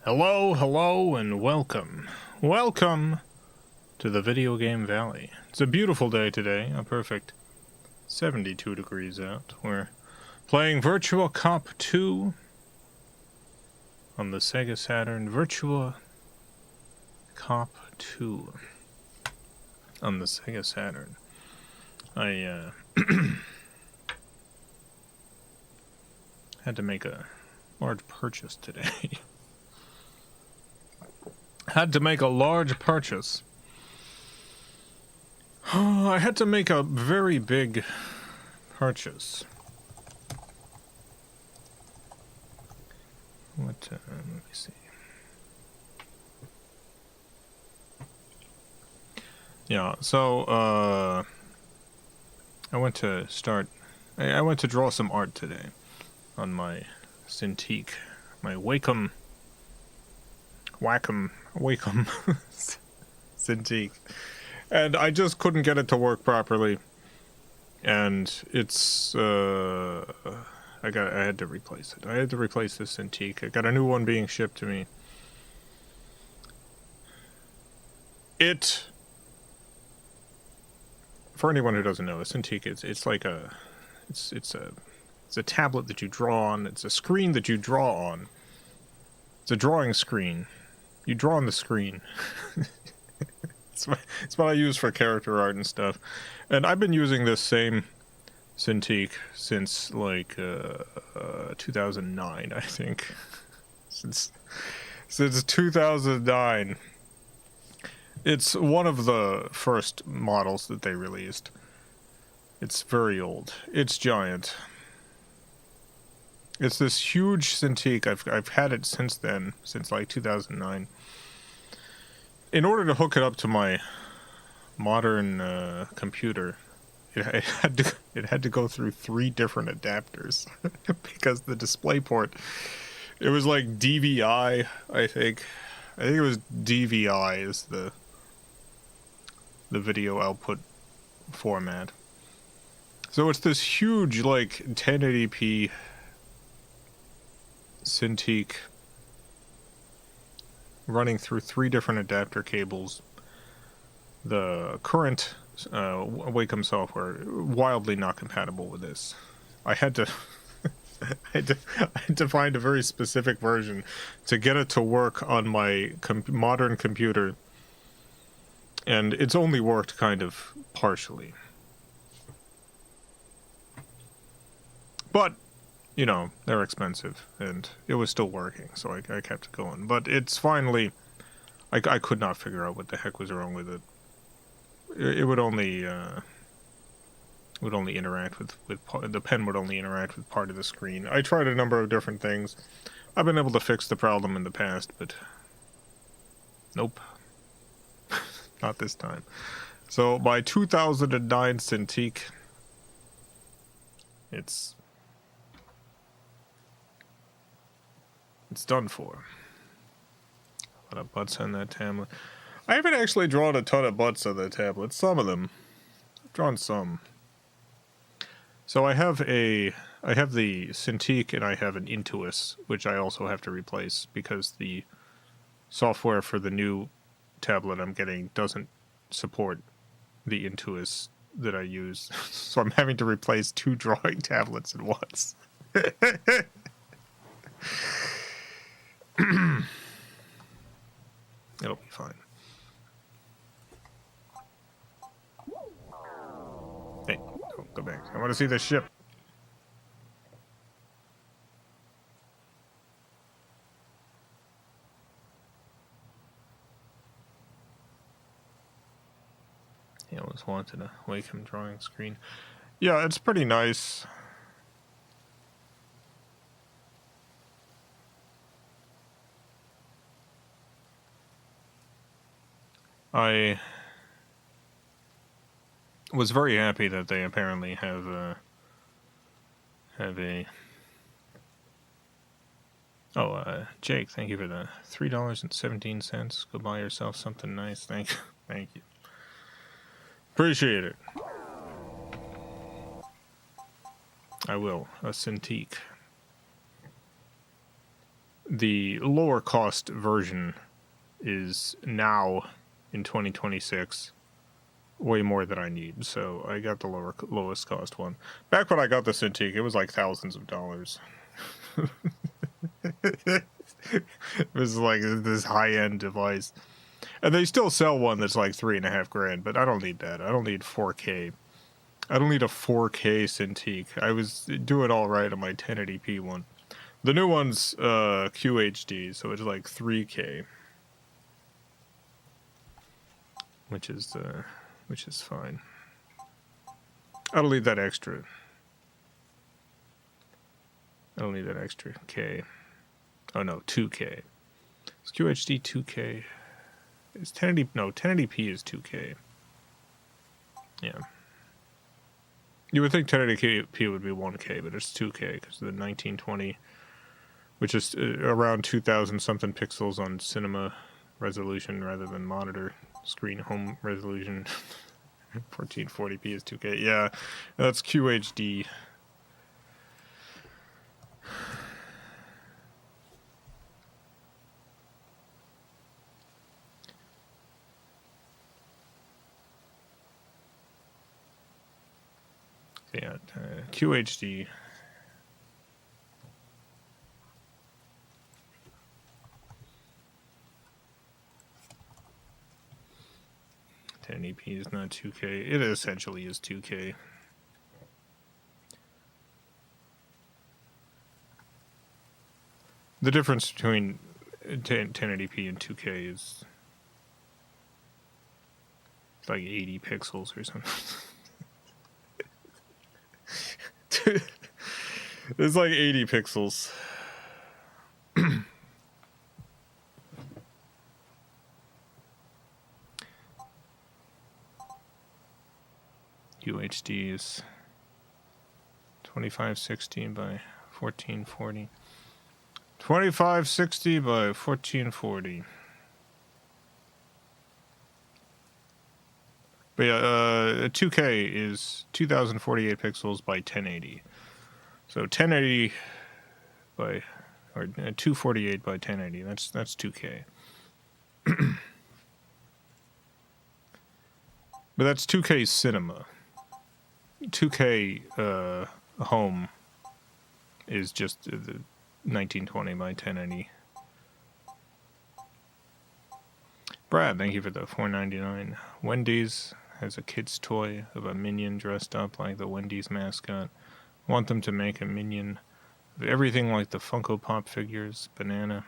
Hello, hello, and welcome. Welcome to the Video Game Valley. It's a beautiful day today, a perfect 72 degrees out. We're playing Virtua Cop 2 on the Sega Saturn. Virtua Cop 2 on the Sega Saturn. I had to make a large purchase today. Had to make a large purchase. I had to make a very big purchase. What, let me see. Yeah, so, I went to draw some art today on my Cintiq, my Wacom Cintiq, and I just couldn't get it to work properly, and it's I had to replace it. I had to replace this Cintiq. I got a new one being shipped to me. For anyone who doesn't know, a Cintiq it's like it's a tablet that you draw on. It's a screen that you draw on. It's a drawing screen. You draw on the screen. It's what I use for character art and stuff. And I've been using this same Cintiq since, like, 2009, I think. Since 2009. It's one of the first models that they released. It's very old. It's giant. It's this huge Cintiq. I've had it since then, since like 2009. In order to hook it up to my modern computer, it had to go through 3 different adapters because the DisplayPort, it was like DVI, I think. I think it was DVI is the video output format. So it's this huge, like, 1080p Cintiq running through 3 different adapter cables. The current Wacom software wildly not compatible with this. I had to I had to find a very specific version to get it to work on my modern computer, and it's only worked kind of partially. But you know, they're expensive, and it was still working, so I kept it going. But it's finally... I could not figure out what the heck was wrong with it. It would only interact with the pen would only interact with part of the screen. I tried a number of different things. I've been able to fix the problem in the past, but... nope. Not this time. So, my 2009 Cintiq... It's done for. A lot of butts on that tablet. I haven't actually drawn a ton of butts on that tablet. Some of them. I've drawn some. So I have the Cintiq and I have an Intuos, which I also have to replace because the software for the new tablet I'm getting doesn't support the Intuos that I use. So I'm having to replace 2 drawing tablets at once. It'll be fine. Hey, don't go back. I want to see the ship. He always wanted a Wacom drawing screen. Yeah, it's pretty nice. I was very happy that they apparently have a... Oh, Jake, thank you for the $3.17. Go buy yourself something nice. Thank you. Appreciate it. I will. A Cintiq. the lower cost version is now in 2026 way more than I need, so I got the lowest cost one. Back when I got the Cintiq, it was like thousands of dollars. It was like this high-end device, and they still sell one that's like $3,500, but I don't need that. I don't need 4K. I don't need a 4K Cintiq. I was doing all right on my 1080p one. The new one's QHD, so it's like 3K, which is fine. I don't need that extra. I don't need that extra K. Oh no, 2K. Is QHD 2K? Is 1080? No, 1080p is 2K. Yeah. You would think 1080p would be 1K, but it's 2K because of the 1920, which is around 2,000 something pixels on cinema resolution rather than monitor screen home resolution. 1440p is 2K. Yeah, that's QHD. Yeah, QHD. .1080p is not 2K. It essentially is 2K. The difference between 1080p and 2K is like 80 pixels or something. It's like 80 pixels. UHD is 2560 by 1440. 2560 by 1440. But yeah, 2K is 2048 pixels by 1080. So 1080 by, or 248 by 1080. That's 2K. But that's 2K cinema. 2K home is just the 1920 by 1080. Brad, thank you for the $4.99. Wendy's has a kid's toy of a minion dressed up like the Wendy's mascot. Want them to make a minion of everything like the Funko Pop figures, banana.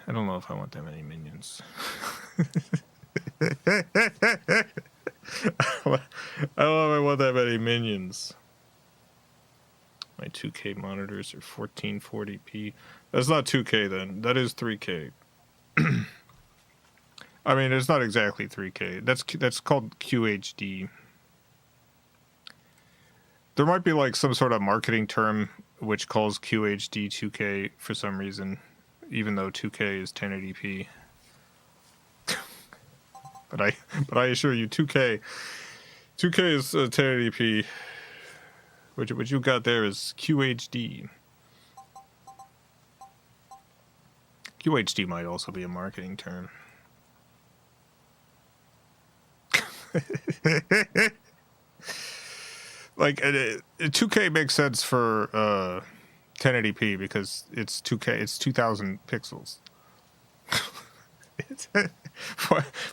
I don't know if I want that many minions. I don't know if I want that many minions. My 2K monitors are 1440p. That's not 2K then. That is 3K. I mean, it's not exactly 3K. That's called QHD. There might be like some sort of marketing term which calls QHD 2K for some reason, even though 2K is 1080p. But I assure you, 2K is 1080p. What you got there is QHD. QHD might also be a marketing term. Like 2K makes sense for 1080p because it's 2K. It's 2000 pixels.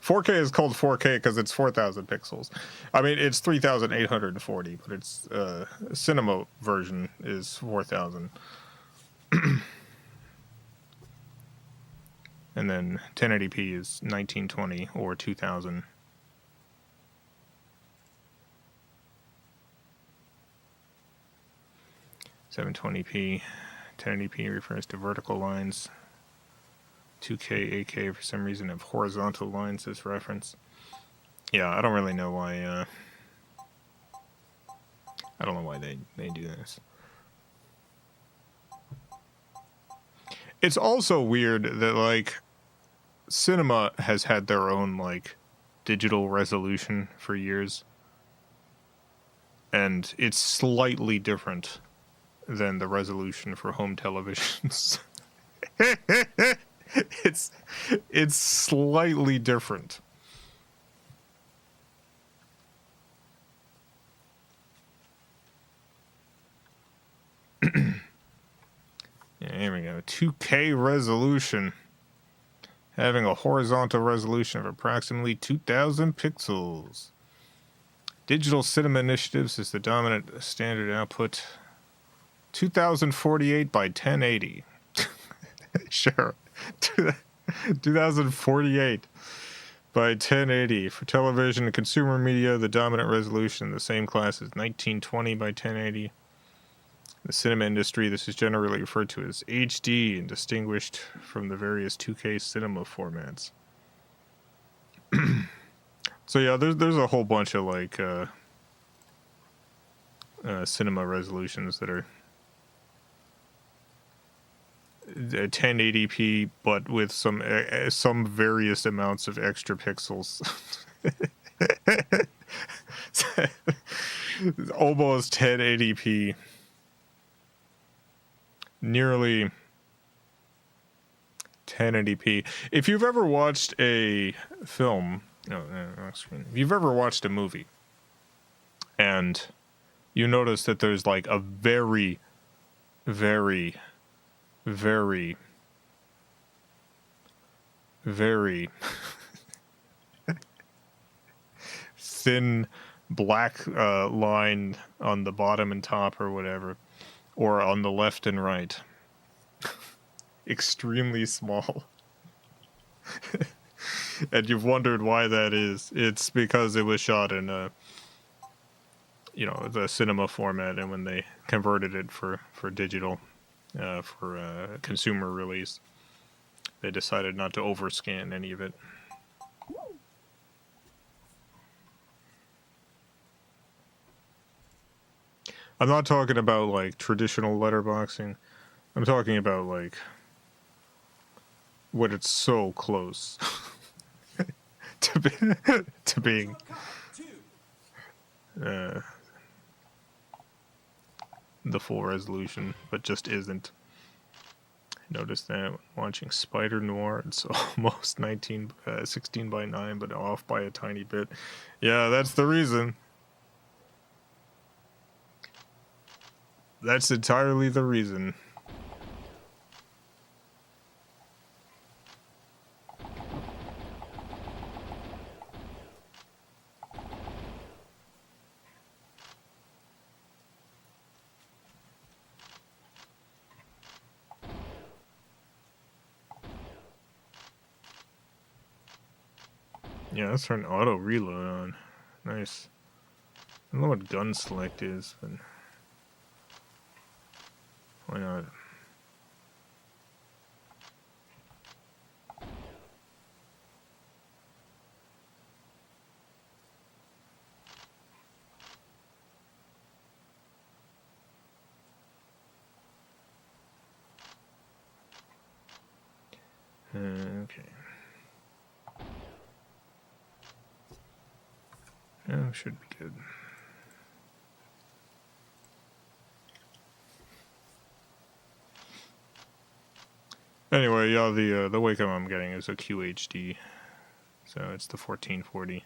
4K is called 4K because it's 4000 pixels. I mean, it's 3840, but its cinema version is 4000. And then 1080p is 1920 or 2000. .720p, 1080p refers to vertical lines. 2K, 8K for some reason have horizontal lines as reference. Yeah, I don't really know why. I don't know why they do this. It's also weird that like cinema has had their own like digital resolution for years, and it's slightly different than the resolution for home televisions. It's slightly different. Yeah, here we go. 2K resolution. Having a horizontal resolution of approximately 2,000 pixels. Digital Cinema Initiatives is the dominant standard output. 2048 by 1080. Sure. 2048 by 1080. For television and consumer media, the dominant resolution, the same class as 1920 by 1080. In the cinema industry, this is generally referred to as HD and distinguished from the various 2K cinema formats. So yeah, there's a whole bunch of like cinema resolutions that are 1080p, but with some various amounts of extra pixels. Almost 1080p. Nearly 1080p. If you've ever watched a film, if you've ever watched a movie, and you notice that there's like a very, very, very, very thin black line on the bottom and top or whatever, or on the left and right. Extremely small. And you've wondered why that is. It's because it was shot in the cinema format, and when they converted it for digital, for consumer release, they decided not to overscan any of it. I'm not talking about like traditional letterboxing. I'm talking about like when it's so close to being the full resolution, but just isn't. Notice that when watching Spider Noir, it's almost 16 by 9, but off by a tiny bit. Yeah, that's the reason. That's entirely the reason. Yeah, let's turn auto reload on. Nice. I don't know what gun select is, but why not? Okay. Yeah, should be good. Anyway, yeah, the Wacom I'm getting is a QHD, so it's the 1440.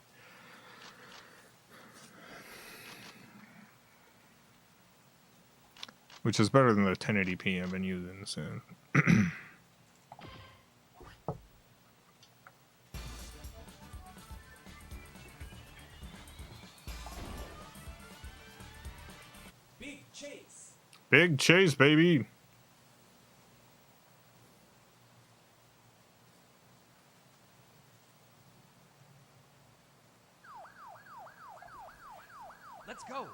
Which is better than the 1080p I've been using, so. Big chase, baby. Let's go.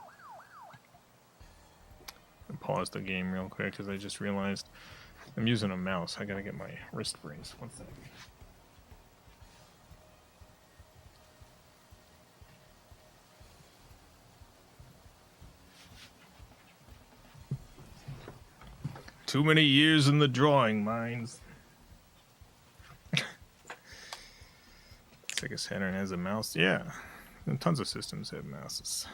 I'll pause the game real quick because I just realized I'm using a mouse. I gotta get my wrist brace. One second. Too many years in the drawing mines. Sega Saturn has a mouse. Yeah. And tons of systems have mouses.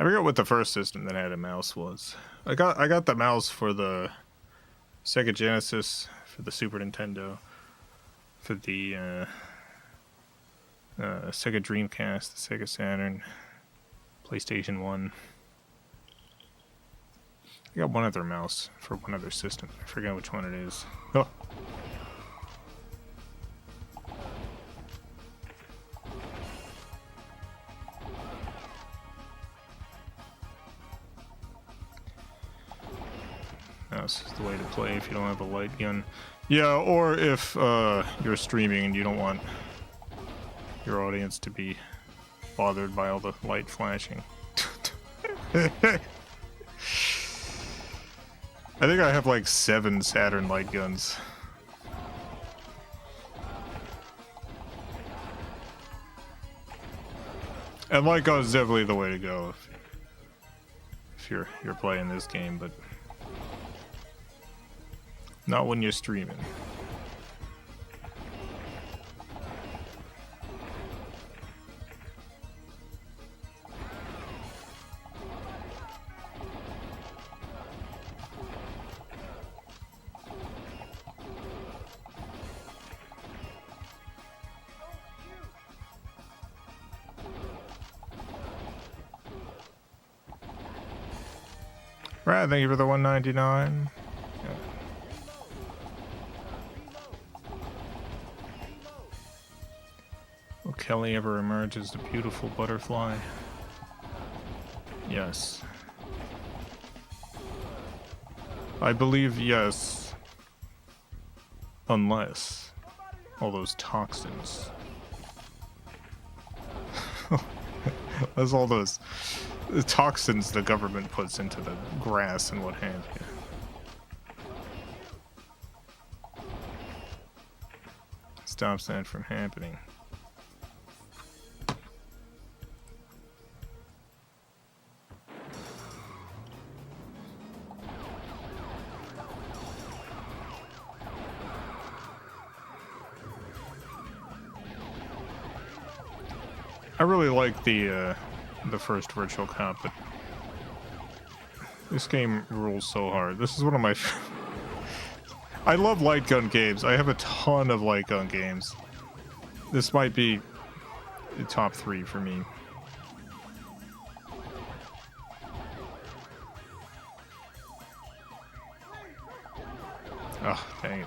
I forget what the first system that had a mouse was. I got the mouse for the Sega Genesis, for the Super Nintendo, for the Sega Dreamcast, the Sega Saturn, PlayStation 1. I got one other mouse for one other system. I forget which one it is. Oh. This is the way to play if you don't have a light gun. Yeah, or if you're streaming and you don't want your audience to be bothered by all the light flashing. I think I have like 7 Saturn light guns. And light gun is definitely the way to go if you're playing this game, but not when you're streaming. Right, thank you for the 199. Will Kelly ever emerge as the beautiful butterfly? Yes. I believe yes. Unless all those toxins. That's all those toxins the government puts into the grass and what have you. Stops that from happening. I really like the first Virtual Cop, but this game rules so hard. This is one of my... I love light gun games. I have a ton of light gun games. This might be the top 3 for me. Oh, dang it.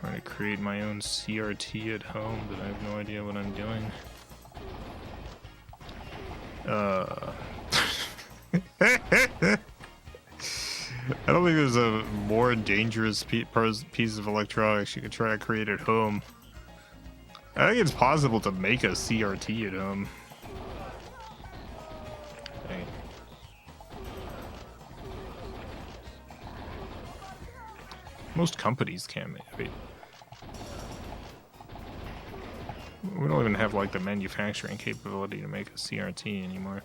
Trying to create my own CRT at home, but I have no idea what I'm doing. I don't think there's a more dangerous piece of electronics you could try to create at home. I think it's possible to make a CRT at home. Dang. Most companies can make it. We don't even have like the manufacturing capability to make a CRT anymore.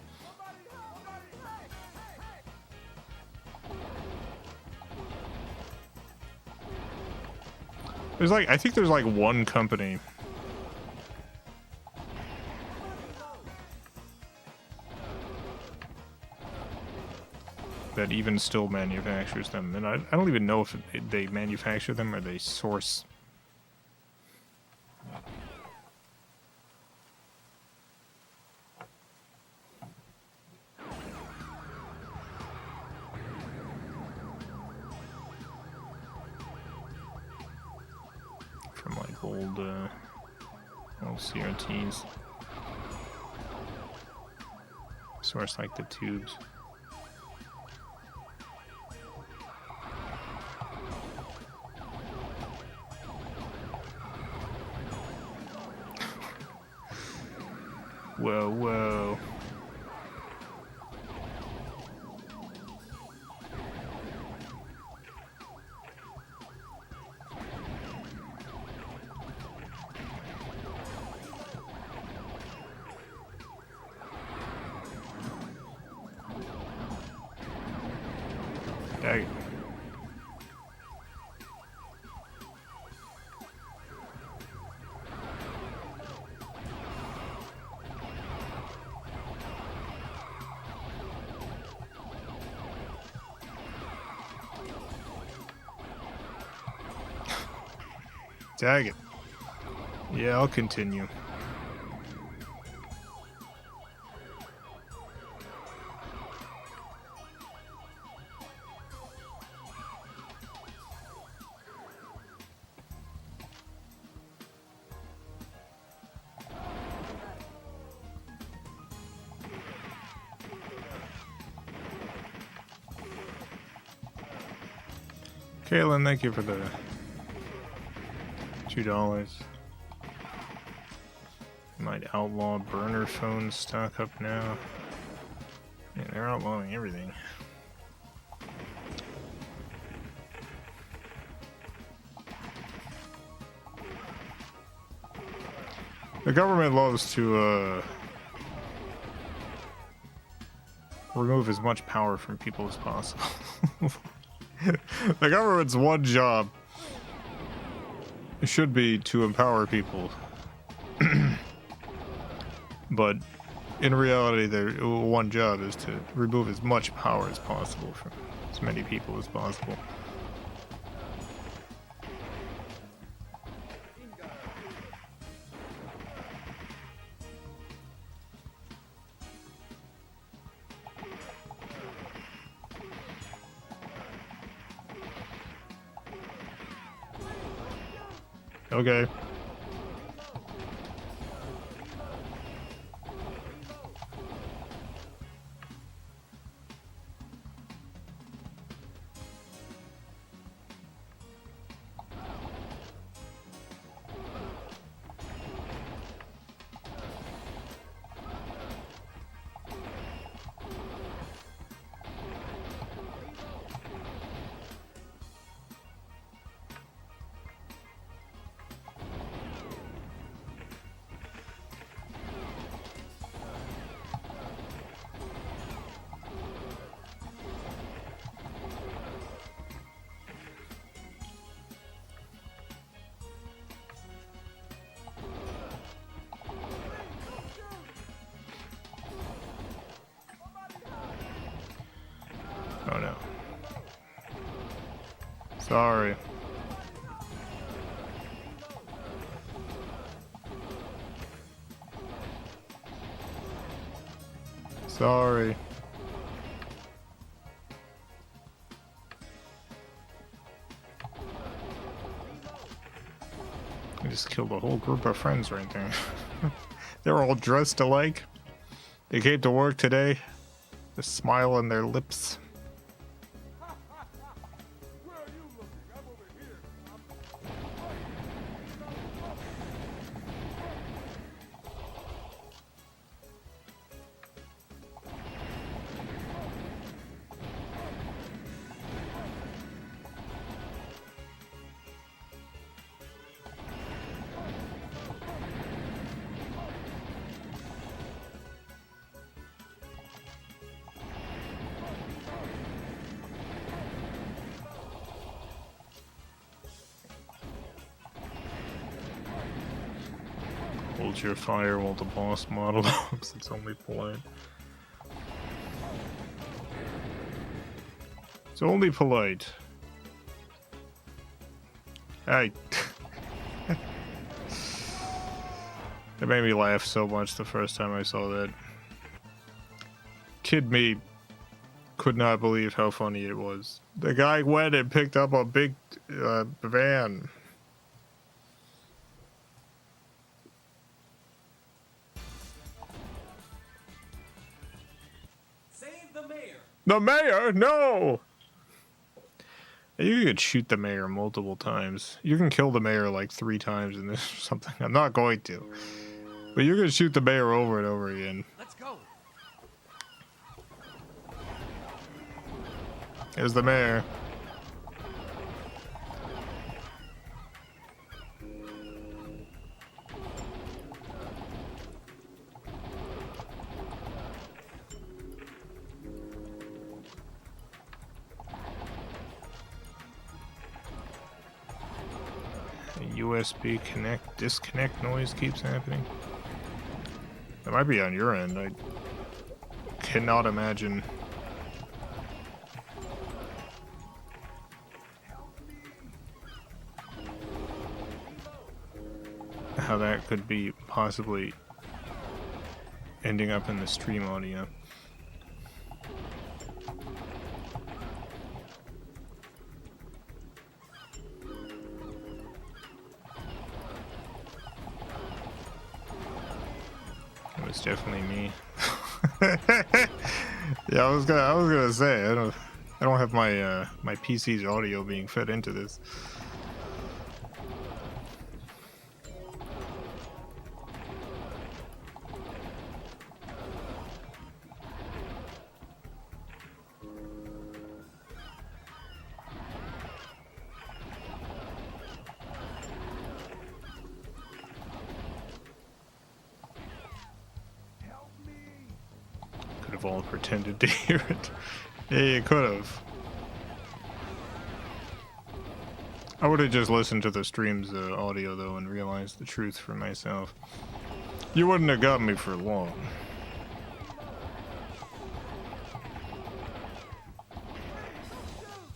There's like, I think there's like one company that even still manufactures them, and I don't even know if they manufacture them or they source. From like old CRTs. Source like the tubes. Whoa, whoa. Dang. Tag it. Yeah, I'll continue. Kaylin, thank you for the $2. Might outlaw burner phones stock up now. Yeah, they're outlawing everything. The government loves to remove as much power from people as possible. The government's one job should be to empower people. But in reality, their one job is to remove as much power as possible from as many people as possible. Okay. Oh no. Sorry. Sorry. I just killed a whole group of friends right there. They're all dressed alike. They came to work today. The smile on their lips. Hold your fire while the boss model looks. It's only polite. It's only polite. Hey. It made me laugh so much the first time I saw that. Kid me could not believe how funny it was. The guy went and picked up a big van. The mayor? No! You could shoot the mayor multiple times. You can kill the mayor like 3 times in this or something. I'm not going to. But you can shoot the mayor over and over again. Let's go. There's the mayor. USB connect disconnect noise keeps happening. That might be on your end. I cannot imagine how that could be possibly ending up in the stream audio. It's definitely me. Yeah, I was gonna say I don't have my my PC's audio being fed into this. All pretended to hear it. Yeah, you could have. I would have just listened to the stream's audio though and realized the truth for myself. You wouldn't have got me for long.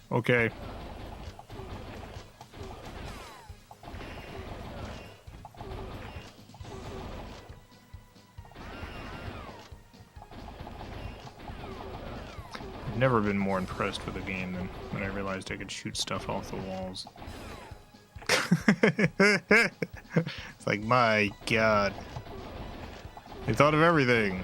Okay. Never been more impressed with a game than when I realized I could shoot stuff off the walls. It's like, my God. They thought of everything.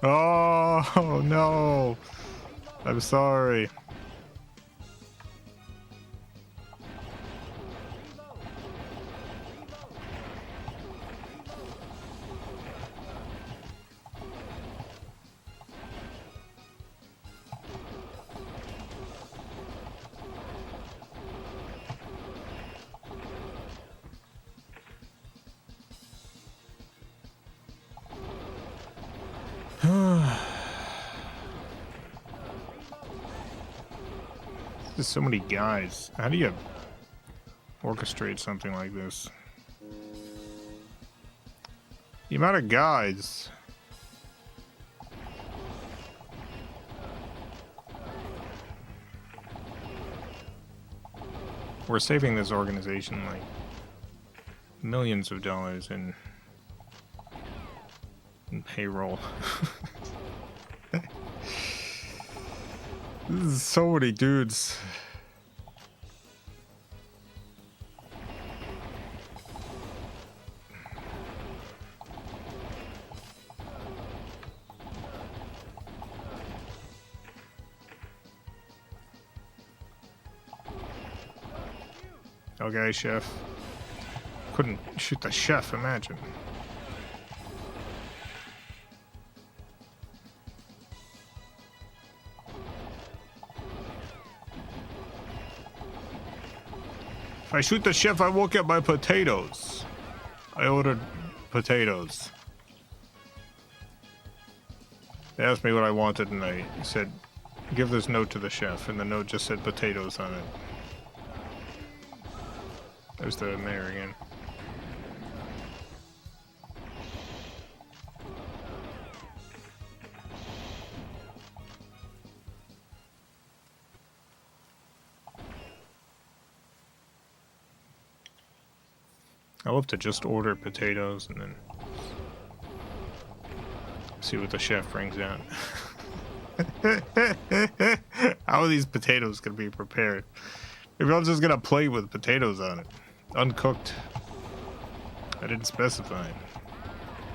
Oh, no. I'm sorry. There's so many guys. How do you orchestrate something like this? The amount of guys. We're saving this organization like millions of dollars in payroll. This is so many dudes. Okay, chef. Couldn't shoot the chef, imagine. If I shoot the chef, I won't get my potatoes. I ordered potatoes. They asked me what I wanted, and I said, give this note to the chef, and the note just said potatoes on it. There's the mayor again. I love to just order potatoes and then See what the chef brings out. How are these potatoes gonna be prepared? Maybe I'm just gonna plate with potatoes on it. Uncooked. I didn't specify.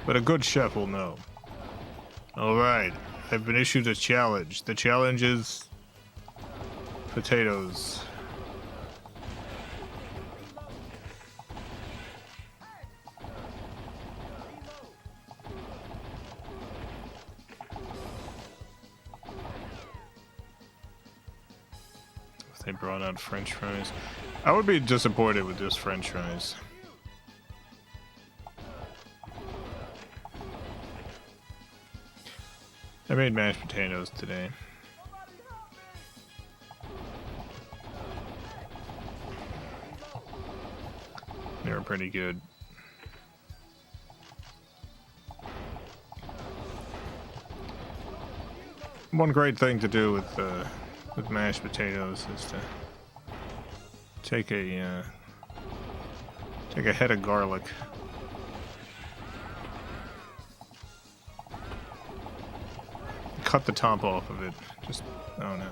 But a good chef will know. Alright, I've been issued a challenge. The challenge is potatoes. If they brought out French fries. I would be disappointed with just French fries. I made mashed potatoes today. They were pretty good. One great thing to do with mashed potatoes is to take a head of garlic. Cut the top off of it. Just, oh no.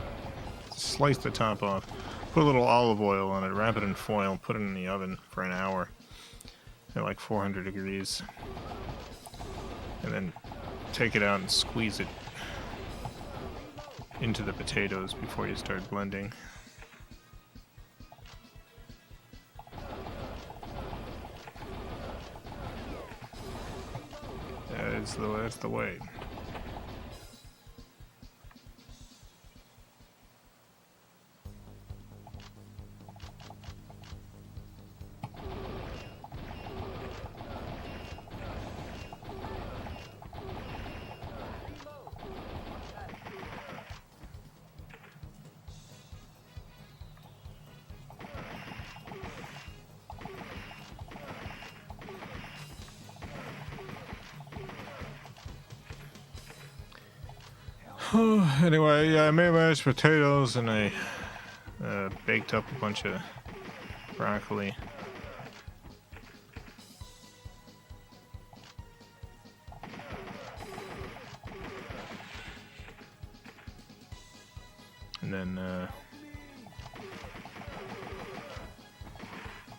Slice the top off. Put a little olive oil on it, wrap it in foil, put it in the oven for an hour at like 400 degrees. And then take it out and squeeze it into the potatoes before you start blending. That's the way. Anyway, yeah, I made mashed potatoes and I baked up a bunch of broccoli. And then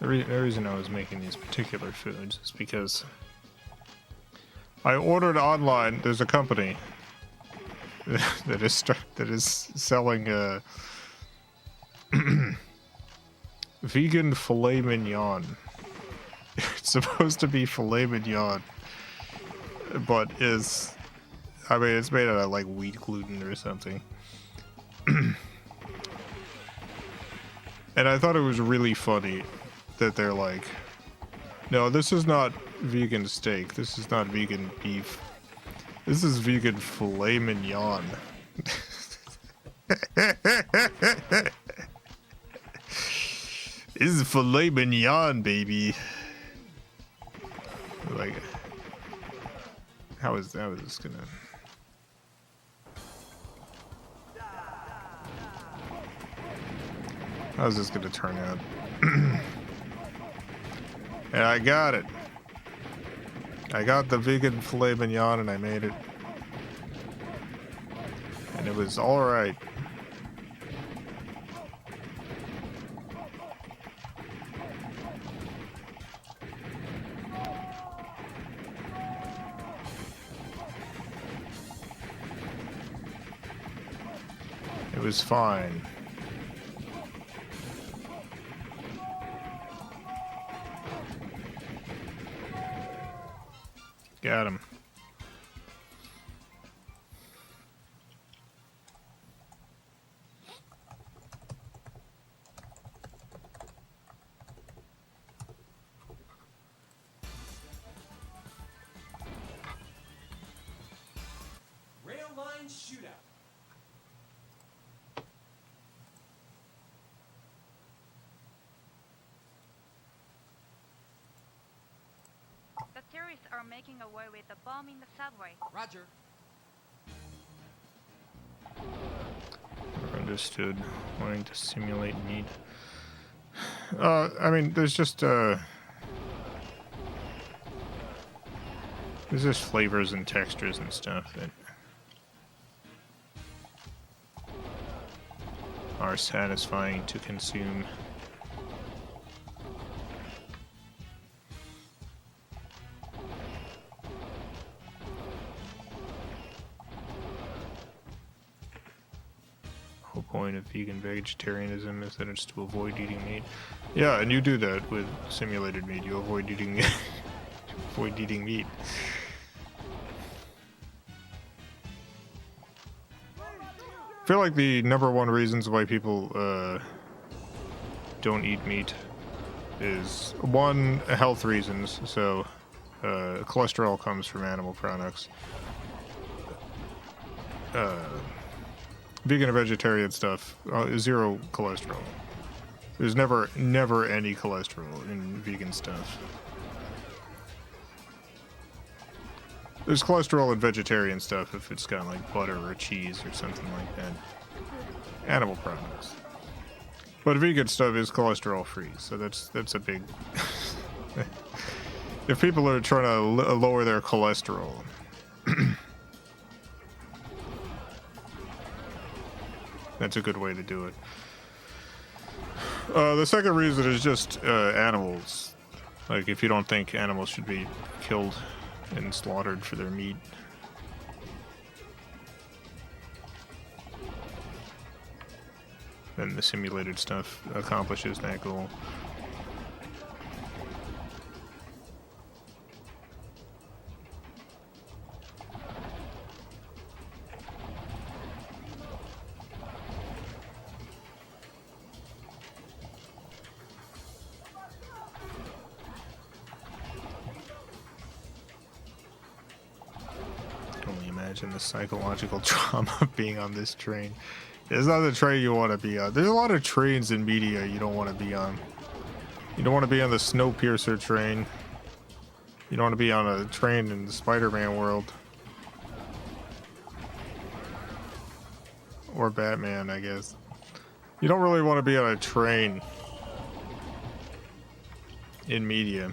the reason I was making these particular foods is because I ordered online. There's a company that is selling vegan filet mignon. It's supposed to be filet mignon, but it's made out of like wheat gluten or something. And I thought it was really funny that they're like, no, this is not vegan steak. This is not vegan beef. This is vegan filet mignon. This is filet mignon, baby. Like, how is this gonna... How's this gonna turn out? And I got it. I got the vegan filet mignon and I made it. And it was alright. It was fine. Got him. Rail line shootout. The terrorists are making away with the bomb in the subway. Roger. Understood. Wanting to simulate need. I mean, there's just There's just flavors and textures and stuff that are satisfying to consume. Whole point of vegan vegetarianism is that it's to avoid eating meat. Yeah, and you do that with simulated meat. You avoid eating you avoid eating meat. I feel like the number one reasons why people don't eat meat is one, health reasons. So cholesterol comes from animal products. Vegan and vegetarian stuff, zero cholesterol. There's never any cholesterol in vegan stuff. There's cholesterol in vegetarian stuff if it's got like butter or cheese or something like that. Animal products. But vegan stuff is cholesterol free, so that's a big... If people are trying to lower their cholesterol... That's a good way to do it. The second reason is just animals. Like, if you don't think animals should be killed and slaughtered for their meat. Then the simulated stuff accomplishes that goal. The psychological trauma of being on this train. It's not the train you want to be on. There's a lot of trains in media you don't want to be on. You don't want to be on the Snowpiercer train. You don't want to be on a train in the Spider-Man world. Or Batman, I guess. You don't really want to be on a train in media.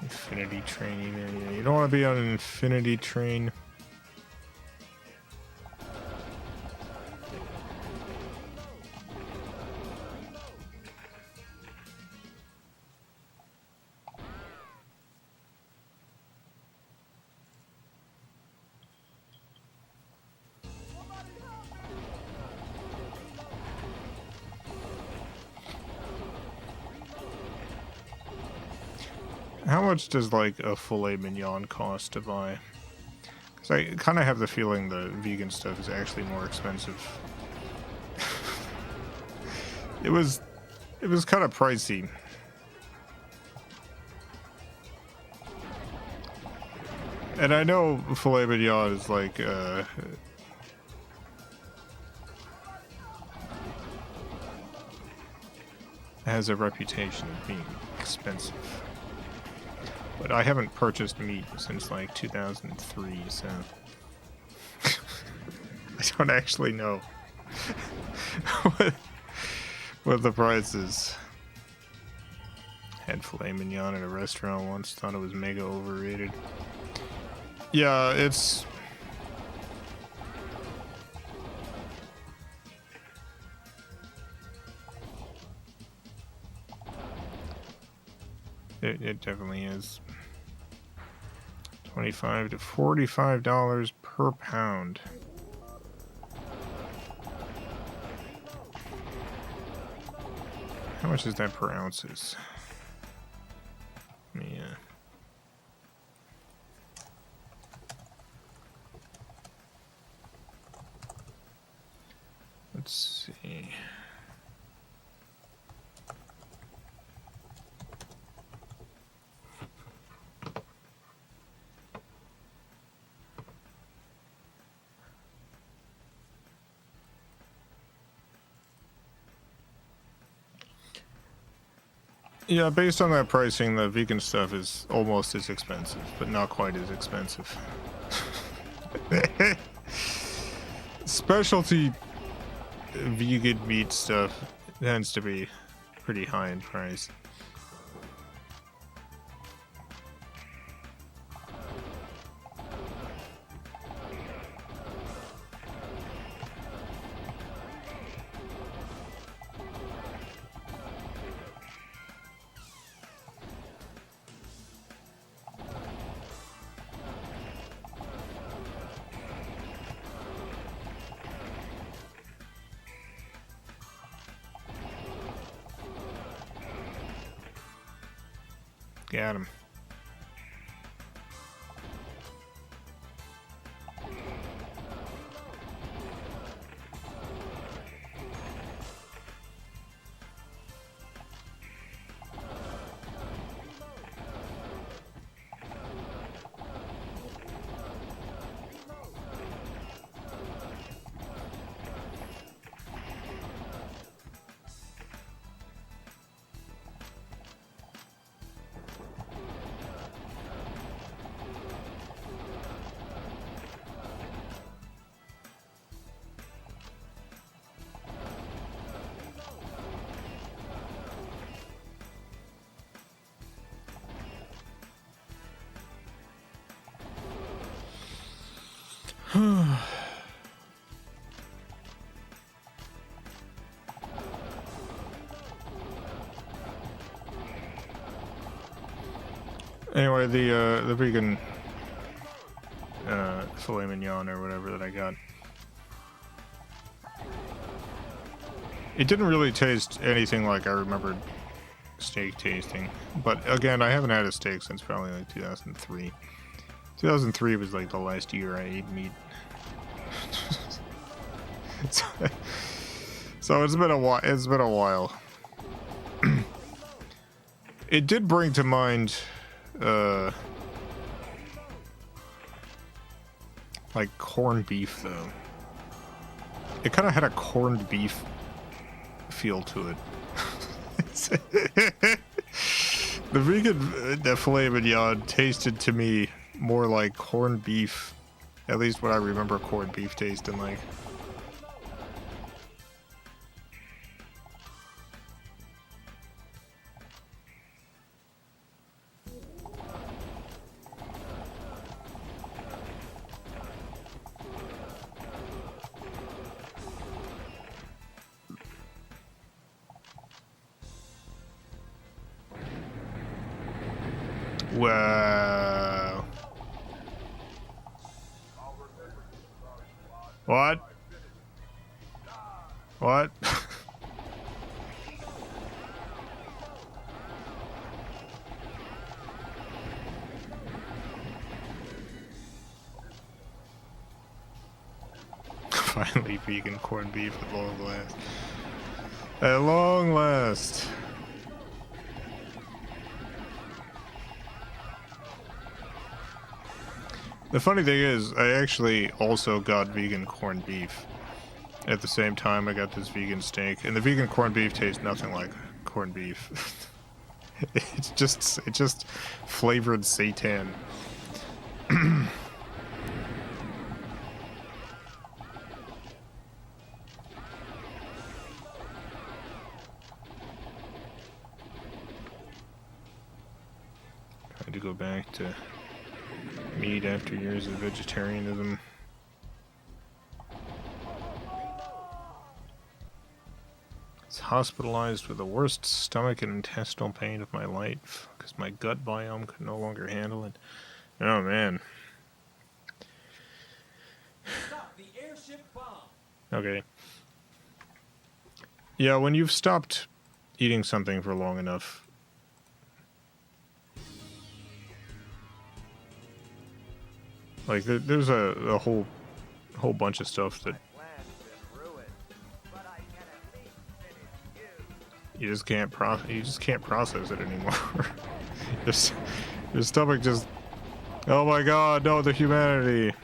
Infinity train, even. You don't want to be on an infinity train. How much does, like, a filet mignon cost to buy? Because I kind of have the feeling the vegan stuff is actually more expensive. It was kind of pricey. And I know filet mignon is, like, has a reputation of being expensive. But I haven't purchased meat since like 2003, so I don't actually know what the price is. Had filet mignon at a restaurant once, thought it was mega overrated. Yeah, it's... It definitely is. $25 to $45 per pound. How much is that per ounces? Yeah. Let's see. Yeah, based on that pricing, the vegan stuff is almost as expensive, but not quite as expensive. Specialty vegan meat stuff tends to be pretty high in price. Got him. Anyway, the vegan filet mignon or whatever that I got, it didn't really taste anything like I remembered steak tasting. But again, I haven't had a steak since probably like 2003. 2003 was like the last year I ate meat. So it's been a while. It's been a while. It did bring to mind like corned beef though. It kind of had a corned beef feel to it. The vegan filet mignon tasted to me more like corned beef, at least what I remember corned beef tasting like. Wow. What? What? Finally vegan corned beef at long last. At long last. The funny thing is, I actually also got vegan corned beef. At the same time, I got this vegan steak, and the vegan corned beef tastes nothing like corned beef. It's just flavored seitan. Trying to go back to meat after years of vegetarianism. It's hospitalized with the worst stomach and intestinal pain of my life because my gut biome could no longer handle it. Oh man. Stop the airship bomb. Okay. Yeah, when you've stopped eating something for long enough, like there's a whole bunch of stuff that you just can't process it anymore. Your stomach just, oh my god, no, the humanity.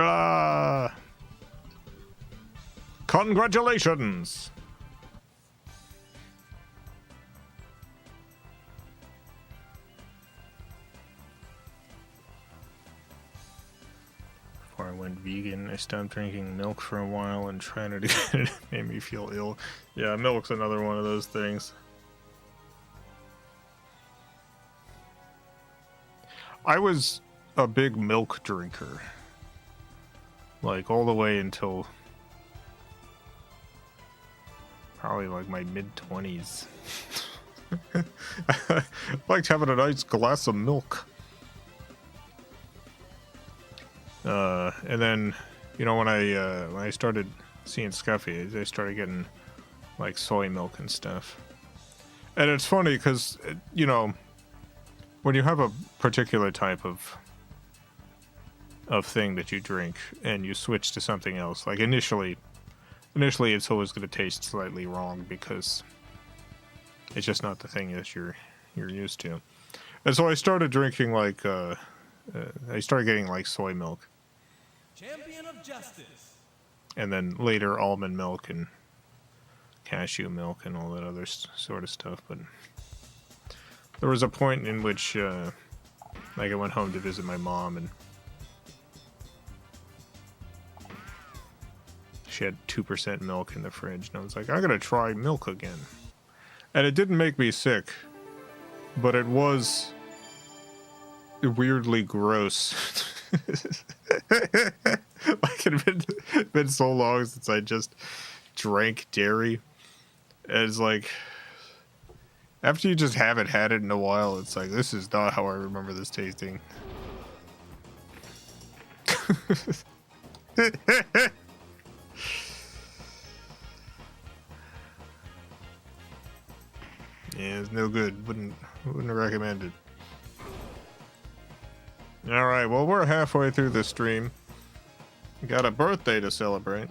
Ah! Congratulations! Before I went vegan, I stopped drinking milk for a while and trying it again. It made me feel ill. Yeah, milk's another one of those things. I was a big milk drinker. Like, all the way until probably like my mid-20s. I liked having a nice glass of milk. And then, you know, when I started seeing Scuffy, I started getting like soy milk and stuff. And it's funny because, you know, when you have a particular type of thing that you drink and you switch to something else, like initially it's always going to taste slightly wrong because it's just not the thing that you're used to. And so I started drinking like I started getting like soy milk, Champion of justice. and then later almond milk and cashew milk and all that other sort of stuff. But there was a point in which like I went home to visit my mom, and she had 2% milk in the fridge, and I was like, I gotta try milk again. And it didn't make me sick, but it was weirdly gross. Like, it had been so long since I just drank dairy. And it's like, after you just haven't had it in a while, it's like, this is not how I remember this tasting. Yeah, it's no good. Wouldn't recommend it. Alright, well, we're halfway through the stream. We got a birthday to celebrate.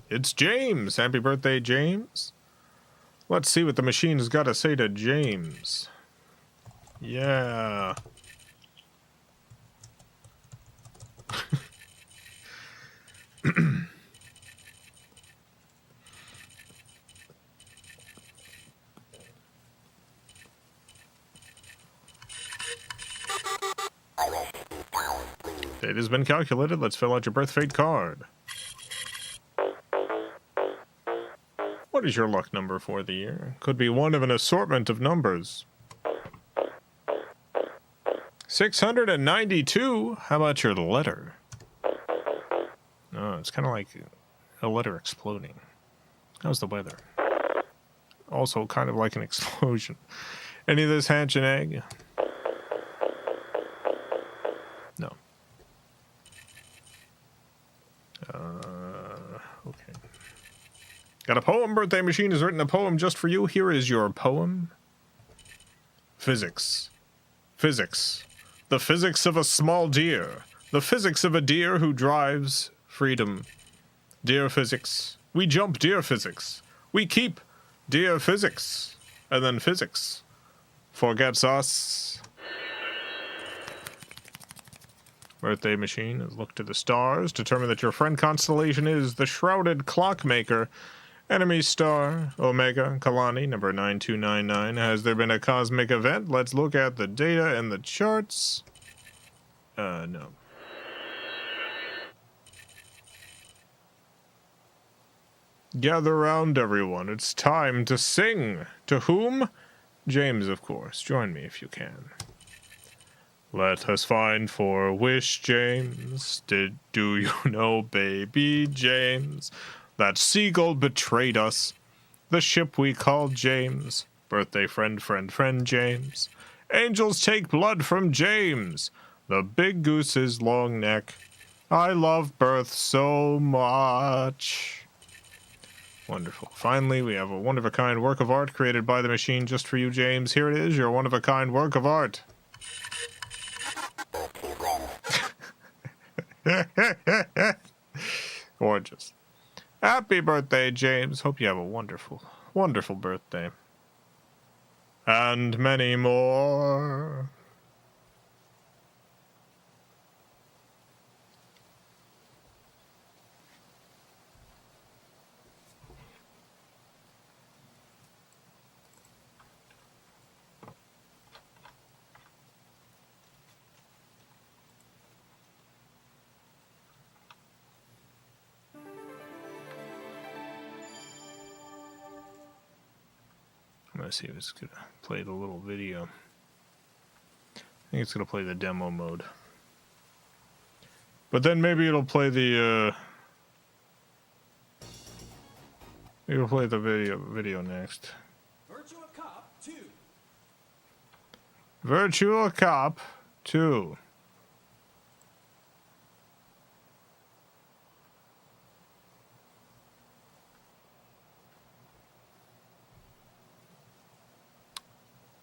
It's James! Happy birthday, James! Let's see what the machine's got to say to James. Yeah. It has been calculated. Let's fill out your birth fate card. What is your luck number for the year? Could be one of an assortment of numbers. 692. How about your letter? Oh, it's kind of like a letter exploding. How's the weather? Also kind of like an explosion. Any of this hatch an egg? No. Okay. Got a poem. Birthday Machine has written a poem just for you. Here is your poem. Physics. Physics. The physics of a small deer. The physics of a deer who drives freedom. Dear physics. We jump dear physics. We keep dear physics. And then physics forgets us. Birthday Machine has looked to the stars, determined that your friend constellation is the Shrouded Clockmaker. Enemy star, Omega, Kalani, number 9299. Has there been a cosmic event? Let's look at the data and the charts. No. Gather round, everyone. It's time to sing. To whom? James, of course. Join me if you can. Let us find for wish, James. Do you know, baby James? That seagull betrayed us. The ship we called James. Birthday friend James. Angels take blood from James. The big goose's long neck. I love birth so much. Wonderful. Finally, we have a one-of-a-kind work of art created by the machine just for you, James. Here it is, your one-of-a-kind work of art. Gorgeous. Happy birthday, James. Hope you have a wonderful, wonderful birthday. And many more. I'm gonna see if it's gonna play the little video. I think it's gonna play the demo mode. But then maybe it'll play the maybe it'll play the video next. Virtua Cop 2. Virtua Cop 2.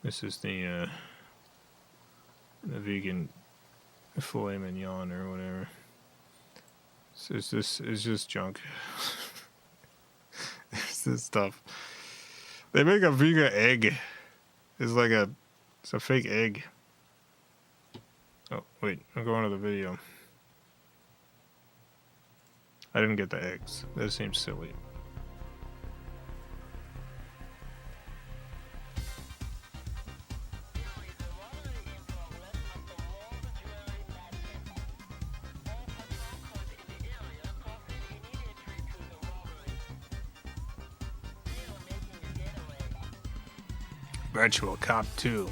This is the vegan filet mignon or whatever. This is just junk. It's this stuff. They make a vegan egg. It's a fake egg. Oh wait, I'm going to the video. I didn't get the eggs. That seems silly. Virtual Cop 2.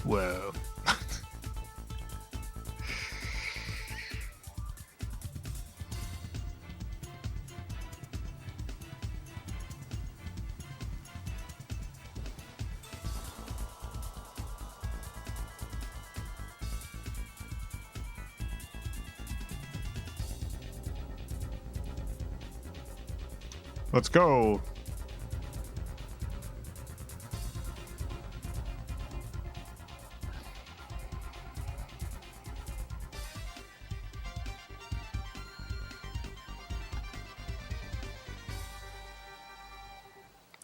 Whoa. Let's go.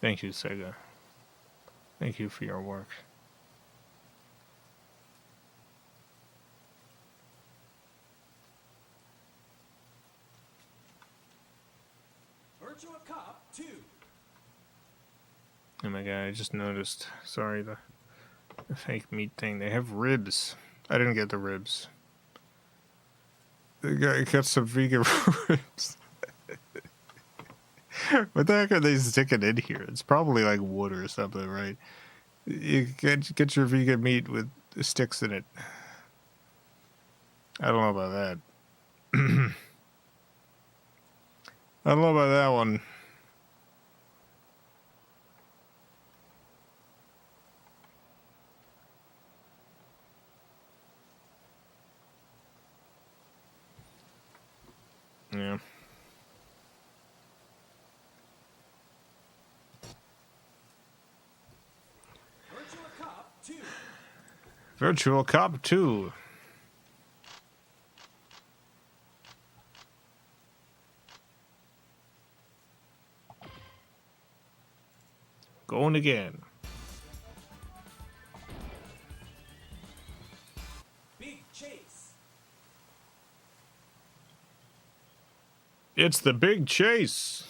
Thank you, Sega. Thank you for your work. Virtua Cop 2. Oh my god, I just noticed. Sorry, the fake meat thing. They have ribs. I didn't get the ribs. The guy got some vegan ribs. What the heck are they sticking in here? It's probably like wood or something, right? You get your vegan meat with sticks in it. I don't know about that. I don't know about that one. Yeah. Virtua Cop 2. Virtual Cop 2. Going again. Big Chase. It's the big chase.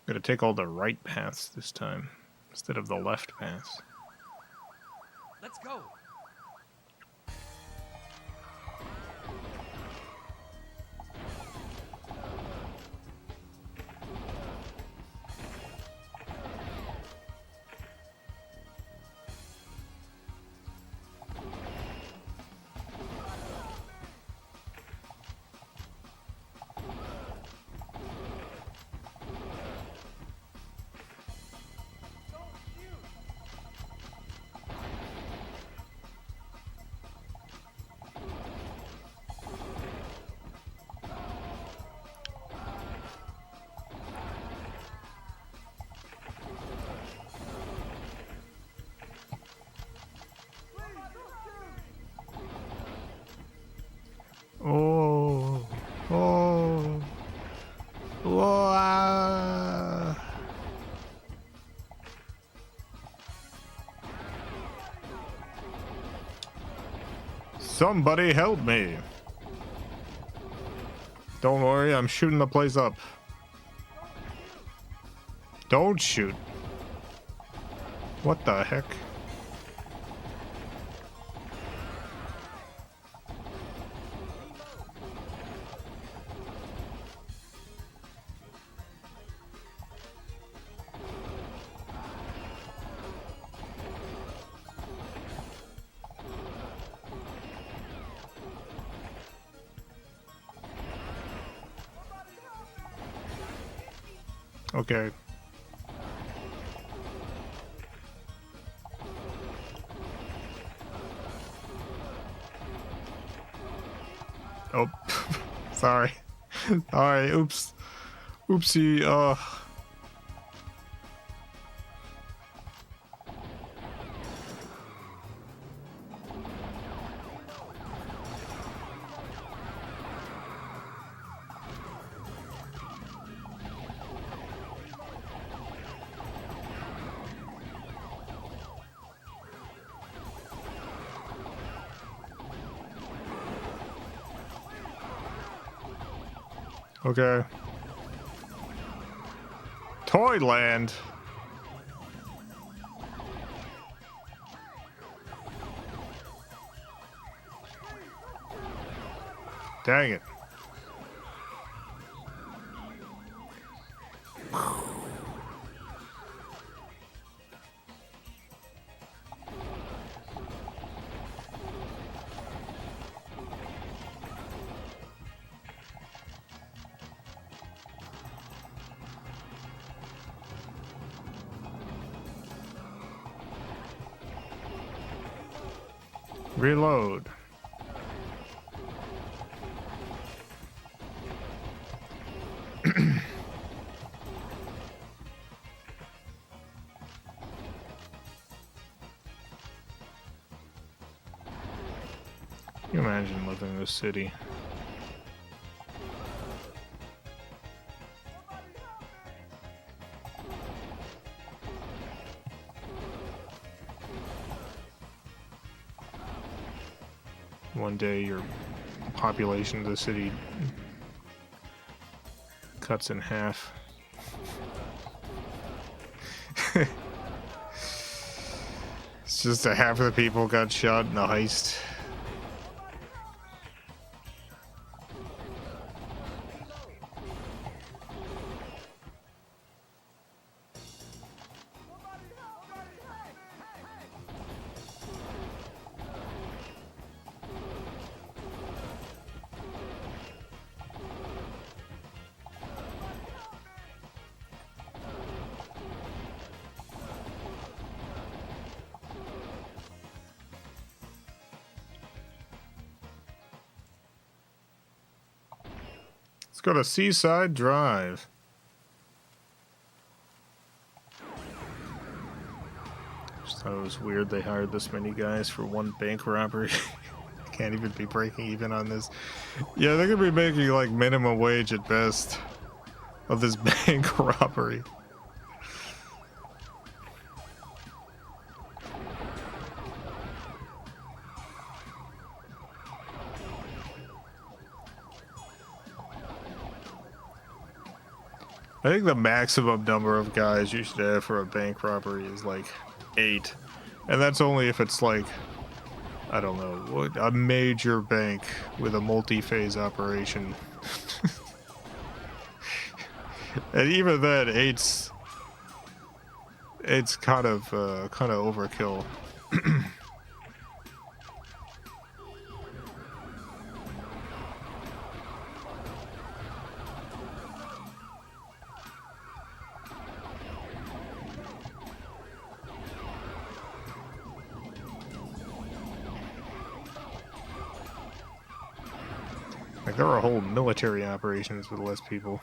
Gotta take all the right paths this time instead of the left paths. Let's go. Somebody help me. Don't worry, I'm shooting the place up. Don't shoot. What the heck? Okay. Oh, sorry. Sorry, oops. Oopsie, okay. Toyland. Dang it. Reload. Can you imagine living in this city? One day your population of the city cuts in half. It's just that half of the people got shot in a heist. Let's go to Seaside Drive. Just thought it was weird they hired this many guys for one bank robbery. Can't even be breaking even on this. Yeah, they're gonna be making like minimum wage at best of this bank robbery. I think the maximum number of guys you should have for a bank robbery is like 8. And that's only if it's like, I don't know, a major bank with a multi-phase operation. And even then, it's kind of overkill. Like, there are whole military operations with less people.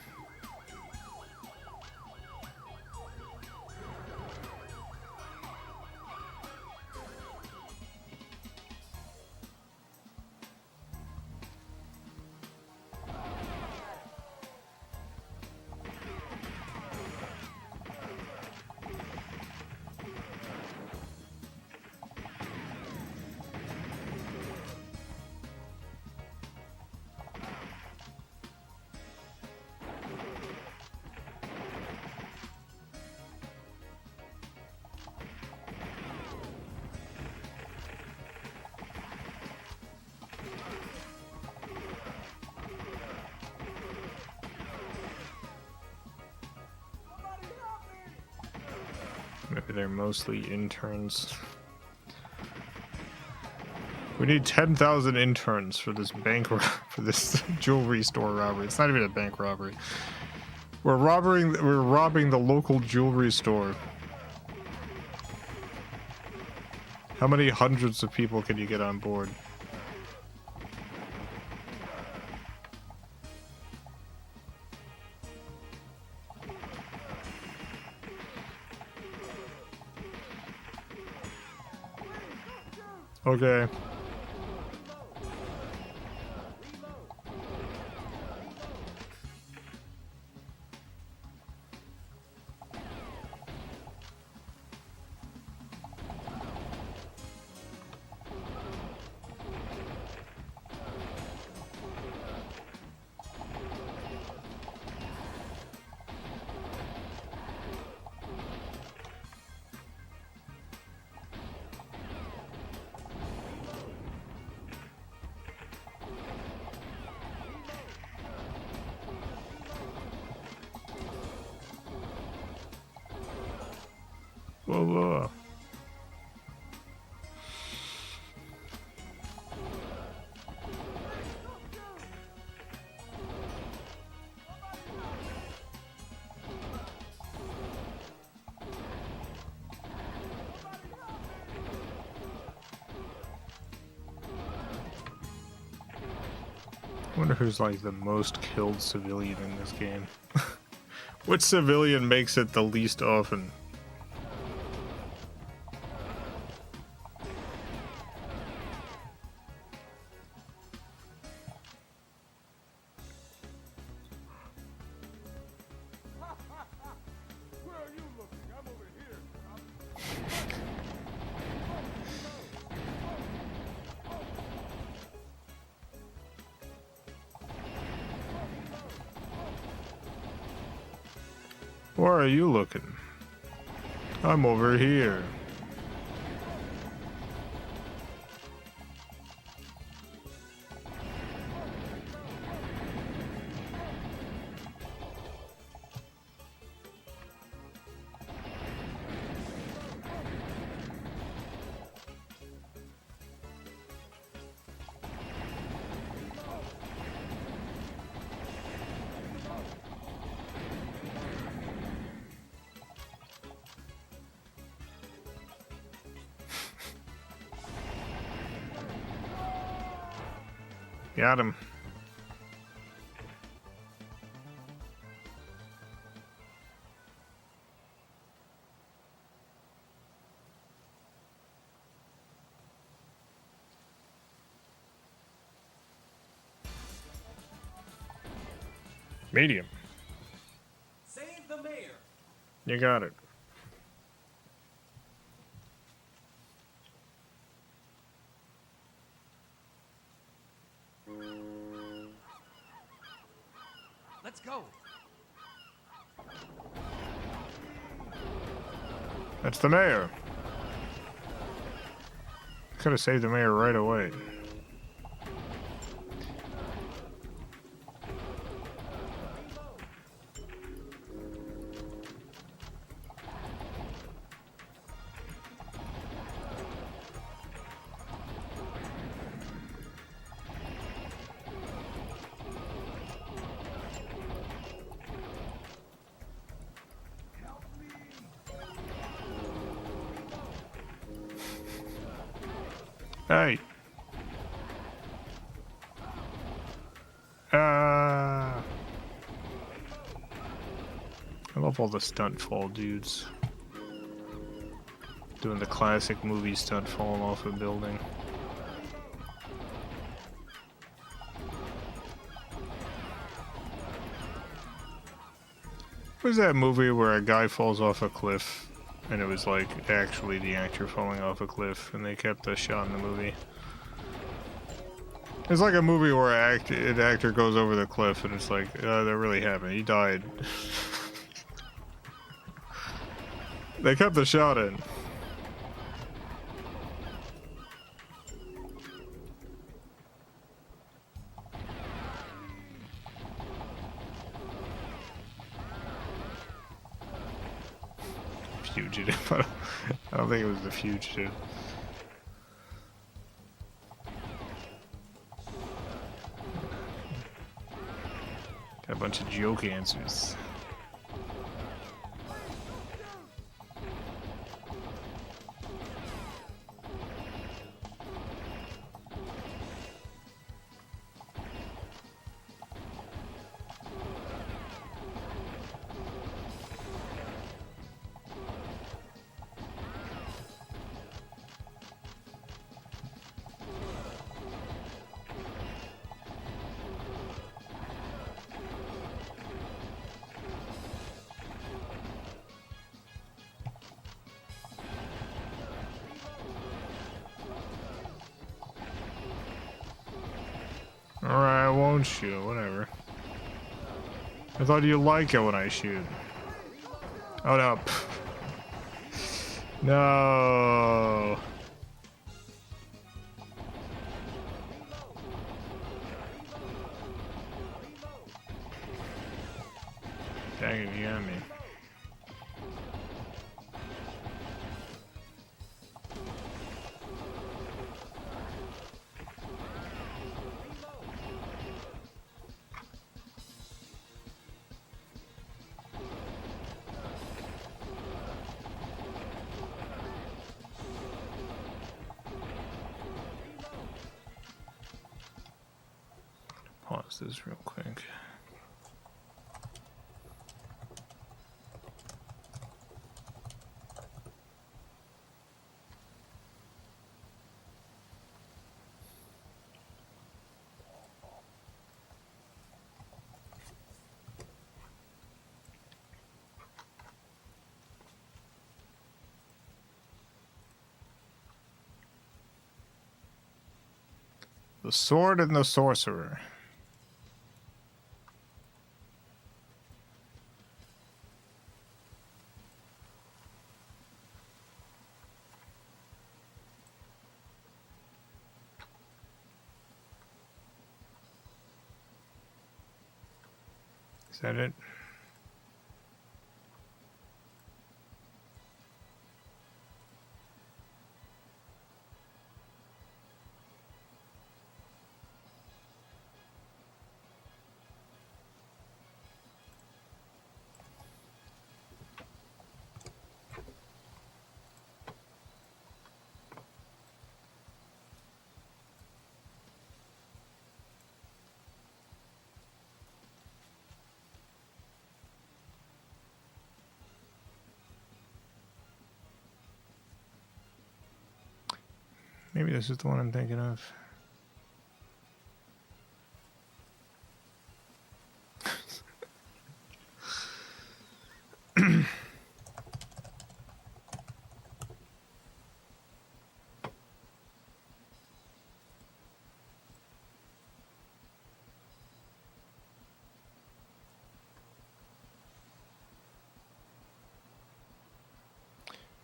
They're mostly interns. We need 10,000 interns for this for this jewelry store robbery. It's not even a bank robbery. We're robbing the local jewelry store. How many hundreds of people can you get on board? Okay. Whoa. I wonder who's like the most killed civilian in this game. Which civilian makes it the least often? Where are you looking? I'm over here. Got him. Medium. Save the mayor. You got it. Let's go. That's the mayor. Could have saved the mayor right away. Hey. I love all the stunt fall dudes. Doing the classic movie stunt falling off a building. What was that movie where a guy falls off a cliff and it was like actually the actor falling off a cliff and they kept the shot in the movie? It's like a movie where an actor goes over the cliff and it's like, that really happened. He died. They kept the shot in. fugitive, but I don't think it was the fugitive. Got a bunch of joke answers. Alright, I won't shoot, whatever. I thought you like it when I shoot. Oh no. No. Dang it, you got me. Pause this real quick. The Sword and the Sorcerer. Is that it? Maybe this is the one I'm thinking of.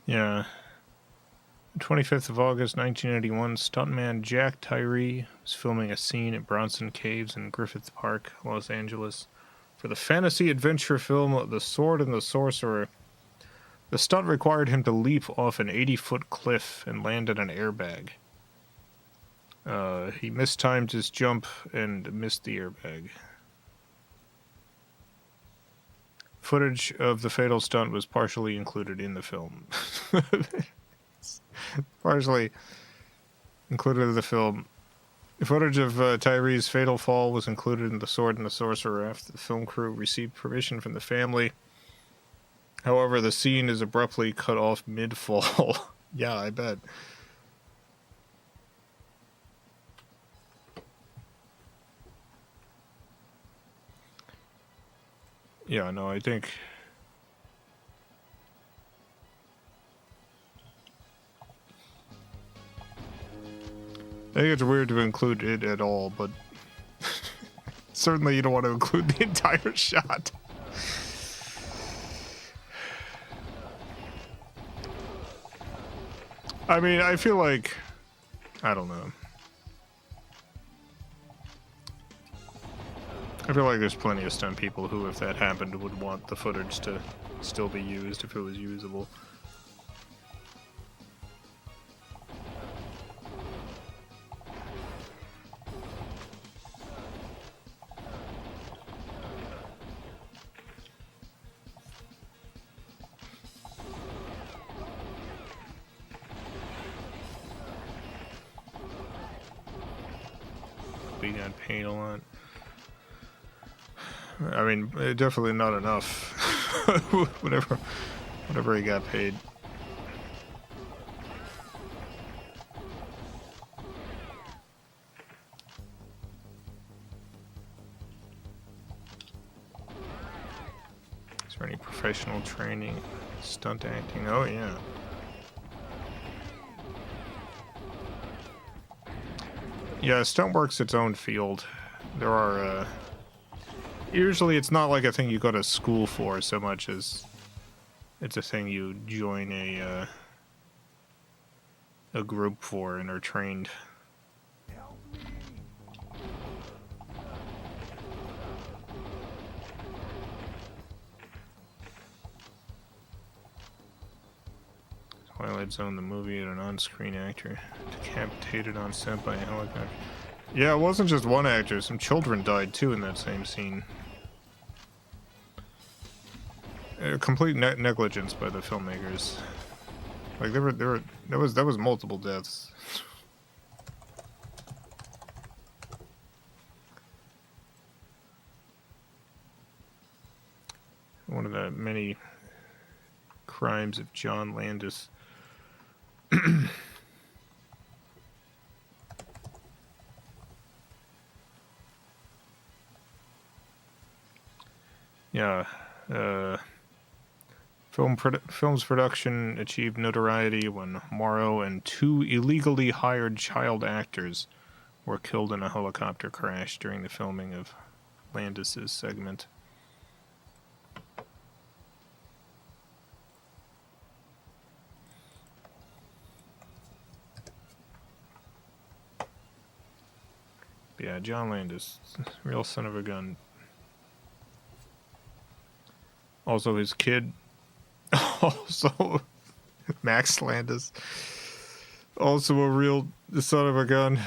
Yeah. 25th of August, 1981, stuntman Jack Tyree was filming a scene at Bronson Caves in Griffith Park, Los Angeles, for the fantasy adventure film The Sword and the Sorcerer. The stunt required him to leap off an 80-foot cliff and land in an airbag. He mistimed his jump and missed the airbag. Footage of the fatal stunt was partially included in the film. Partially included in the film. Footage of Tyree's fatal fall was included in The Sword and the Sorcerer after the film crew received permission from the family. However, the scene is abruptly cut off mid-fall. Yeah, I bet. Yeah, no, I think it's weird to include it at all, but certainly you don't want to include the entire shot. I mean, I feel like, I don't know. I feel like there's plenty of stunt people who, if that happened, would want the footage to still be used if it was usable. he got paid a lot. I mean, definitely not enough. whatever he got paid. Is there any professional training? Stunt acting? Oh, yeah. Yeah, stunt work's its own field. There are, usually it's not like a thing you go to school for so much as it's a thing you join a group for and are trained. Twilight Zone, the movie, and an on-screen actor decapitated on set by a helicopter. Yeah, it wasn't just one actor. Some children died too in that same scene. Complete negligence by the filmmakers. Like that was multiple deaths. One of the many crimes of John Landis. Yeah, film's production achieved notoriety when Morrow and 2 illegally hired child actors were killed in a helicopter crash during the filming of Landis's segment. But yeah, John Landis, real son of a gun. Also, his kid, also Max Landis, also a real son of a gun.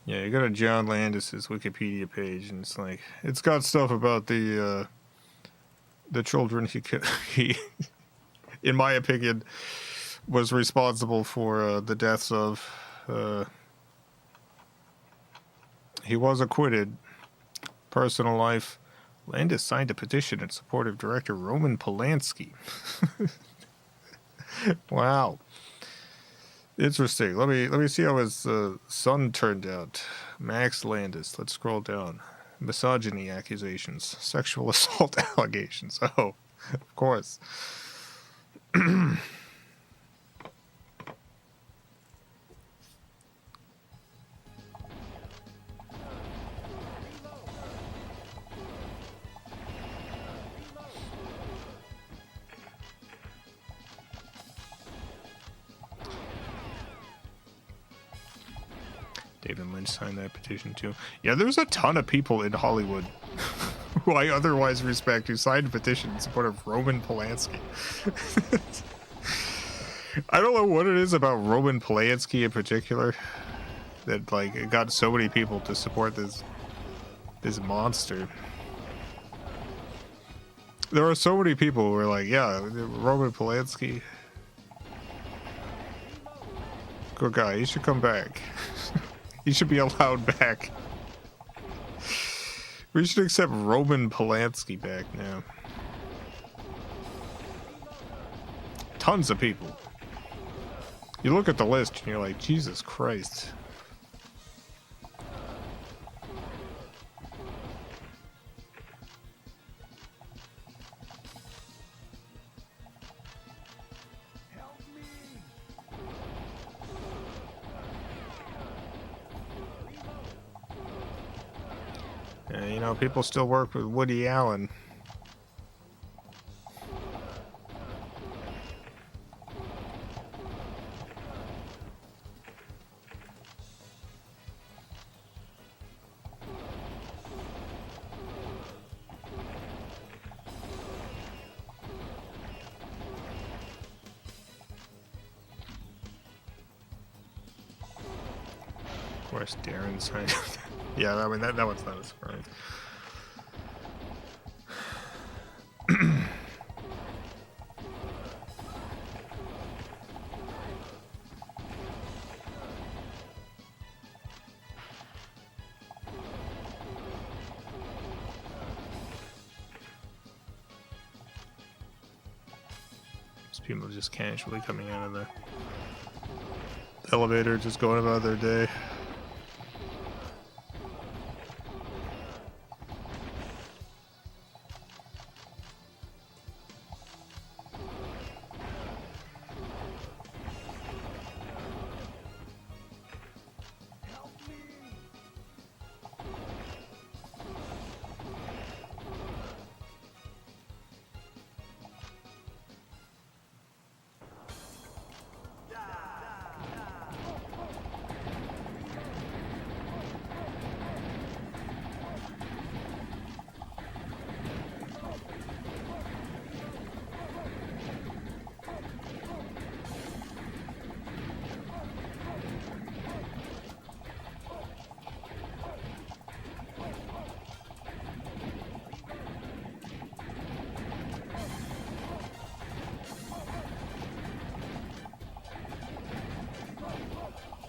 Yeah, you go to John Landis's Wikipedia page, and it's like it's got stuff about the children he in my opinion was responsible for the deaths of. He was acquitted. Personal life. Landis signed a petition in support of director Roman Polanski. Wow. Interesting. Let me see how his son turned out. Max Landis. Let's scroll down. Misogyny accusations. Sexual assault allegations. Oh, of course. David Lynch signed that petition too. Yeah, there's a ton of people in Hollywood who I otherwise respect who signed a petition in support of Roman Polanski. I don't know what it is about Roman Polanski in particular that like it got so many people to support this monster. There are so many people who are like, yeah, Roman Polanski, good guy, he should come back. He should be allowed back. We should accept Roman Polanski back now. Tons of people. You look at the list and you're like, Jesus Christ. You know, people still work with Woody Allen. course, Darren signed. Yeah, I mean that one's not a surprise. People just casually coming out of the elevator, just going about their day.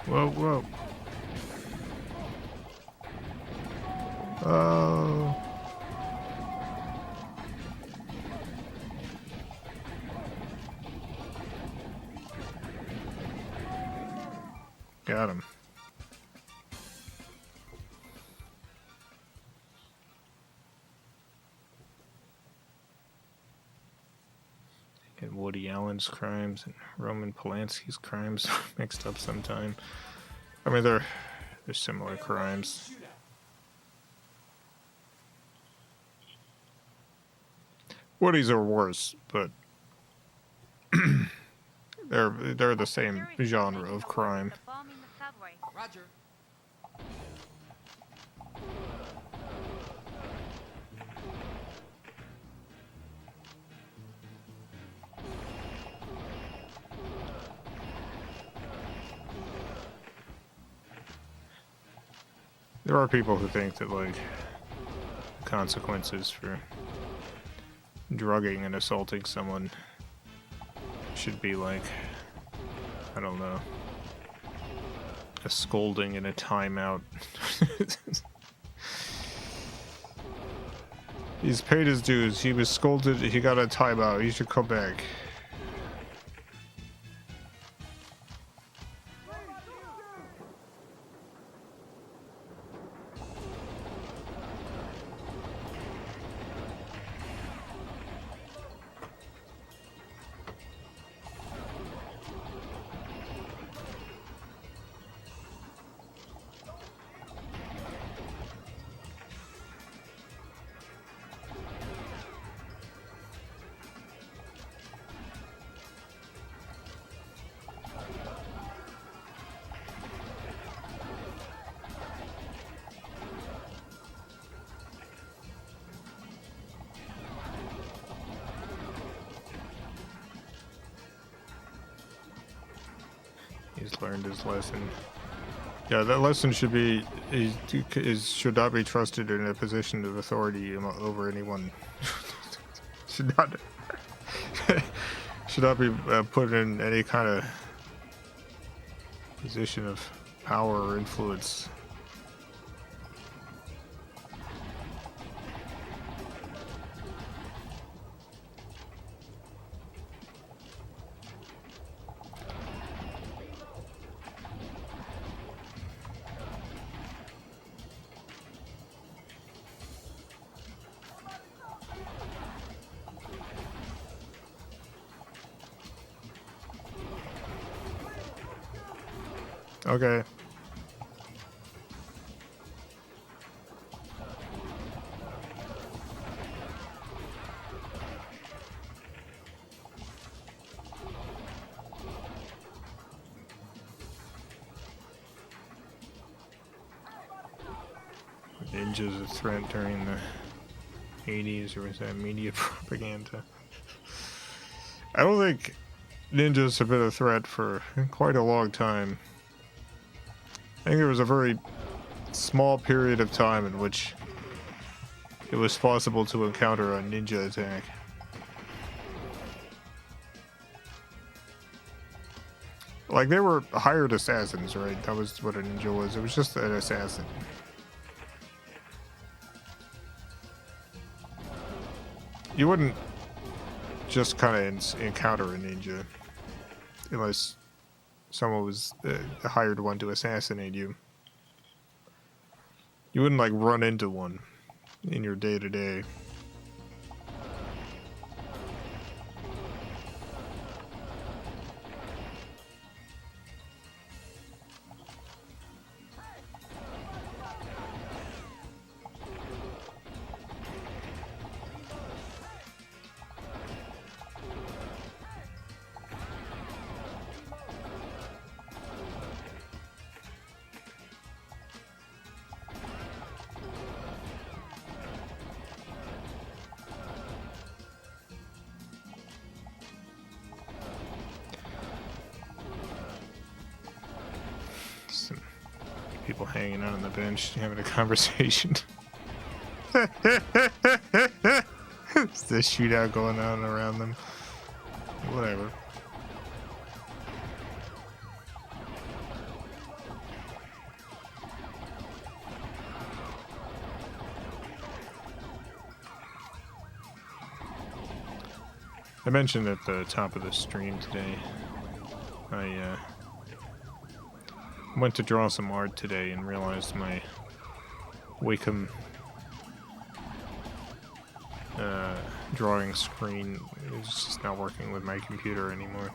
Whoa, whoa. Oh. Got him. Get Woody Allen's crimes and Roman Polanski's crimes mixed up sometime. I mean, they're similar crimes. Woody's are worse, but they're the same genre of crime. Roger. There are people who think that, like, consequences for drugging and assaulting someone should be like, I don't know, a scolding and a timeout. He's paid his dues. He was scolded. He got a timeout. He should come back. He's learned his lesson. Yeah, that lesson should be should not be trusted in a position of authority over anyone. should not be put in any kind of position of power or influence. Okay. Ninjas a threat during the 80s, or was that media propaganda? I don't think ninjas have been a threat for quite a long time. I think there was a very small period of time in which it was possible to encounter a ninja attack. Like, they were hired assassins, right? That was what a ninja was. It was just an assassin. You wouldn't just kind of encounter a ninja unless someone was hired one to assassinate you. You wouldn't, like, run into one in your day-to-day. People hanging out on the bench having a conversation. It's the shootout going on around them. Whatever. I mentioned at the top of the stream today, I went to draw some art today and realized my Wacom drawing screen is just not working with my computer anymore.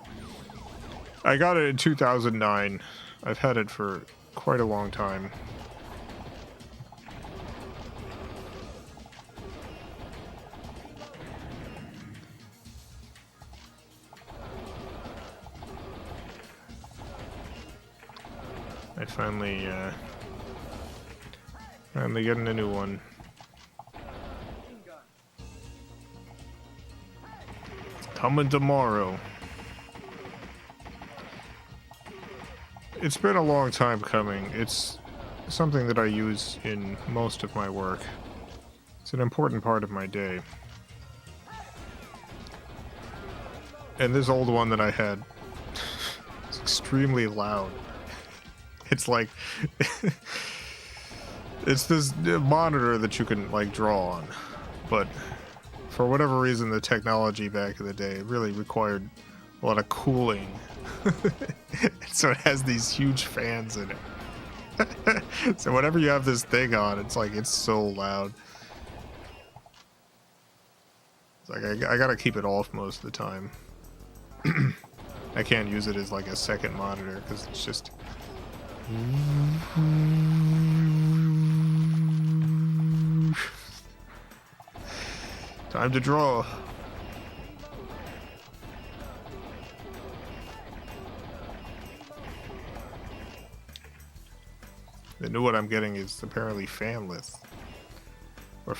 I got it in 2009. I've had it for quite a long time. I finally getting a new one. It's coming tomorrow. It's been a long time coming. It's something that I use in most of my work. It's an important part of my day. And this old one that I had, it's extremely loud. It's like, it's this monitor that you can, like, draw on. But for whatever reason, the technology back in the day really required a lot of cooling. So it has these huge fans in it. So whenever you have this thing on, it's like, it's so loud. It's like, I gotta keep it off most of the time. I can't use it as, like, a second monitor, because it's just... Time to draw. The new what I'm getting is apparently fanless.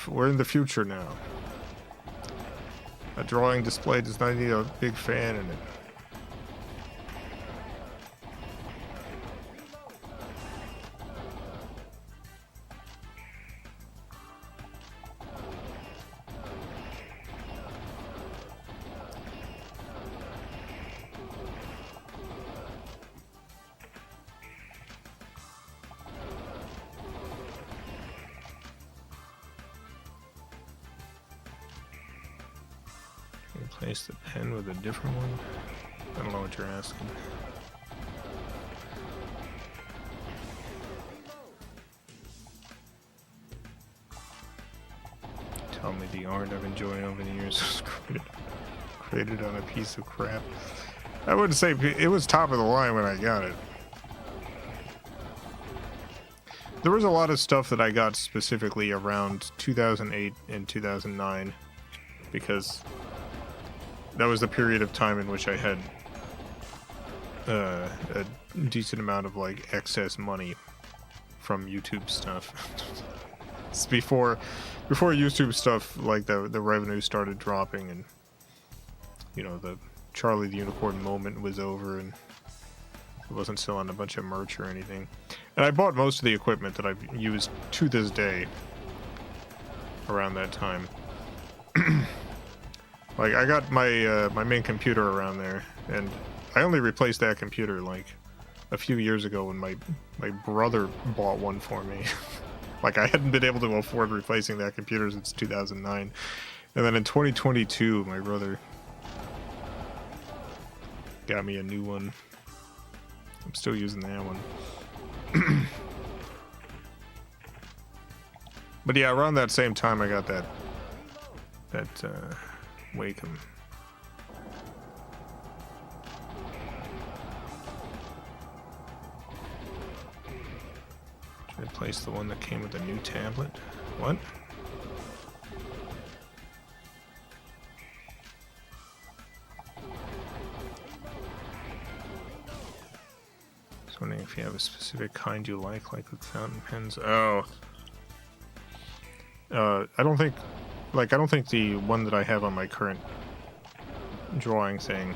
We're in the future now. A drawing display does not need a big fan in it. Replace the pen with a different one? I don't know what you're asking. Tell me the art I've enjoyed over the years was created on a piece of crap. I wouldn't say it was top of the line when I got it. There was a lot of stuff that I got specifically around 2008 and 2009 because that was the period of time in which I had a decent amount of, like, excess money from YouTube stuff. It's before YouTube stuff, like, the revenue started dropping and, you know, the Charlie the Unicorn moment was over and it wasn't selling a bunch of merch or anything. And I bought most of the equipment that I've used to this day around that time. Like, I got my my main computer around there, and I only replaced that computer, like, a few years ago when my brother bought one for me. Like, I hadn't been able to afford replacing that computer since 2009. And then in 2022, my brother got me a new one. I'm still using that one. But yeah, around that same time I got that Wacom. Replace the one that came with the new tablet. What? Just wondering if you have a specific kind you like with fountain pens. Oh. I don't think the one that I have on my current drawing thing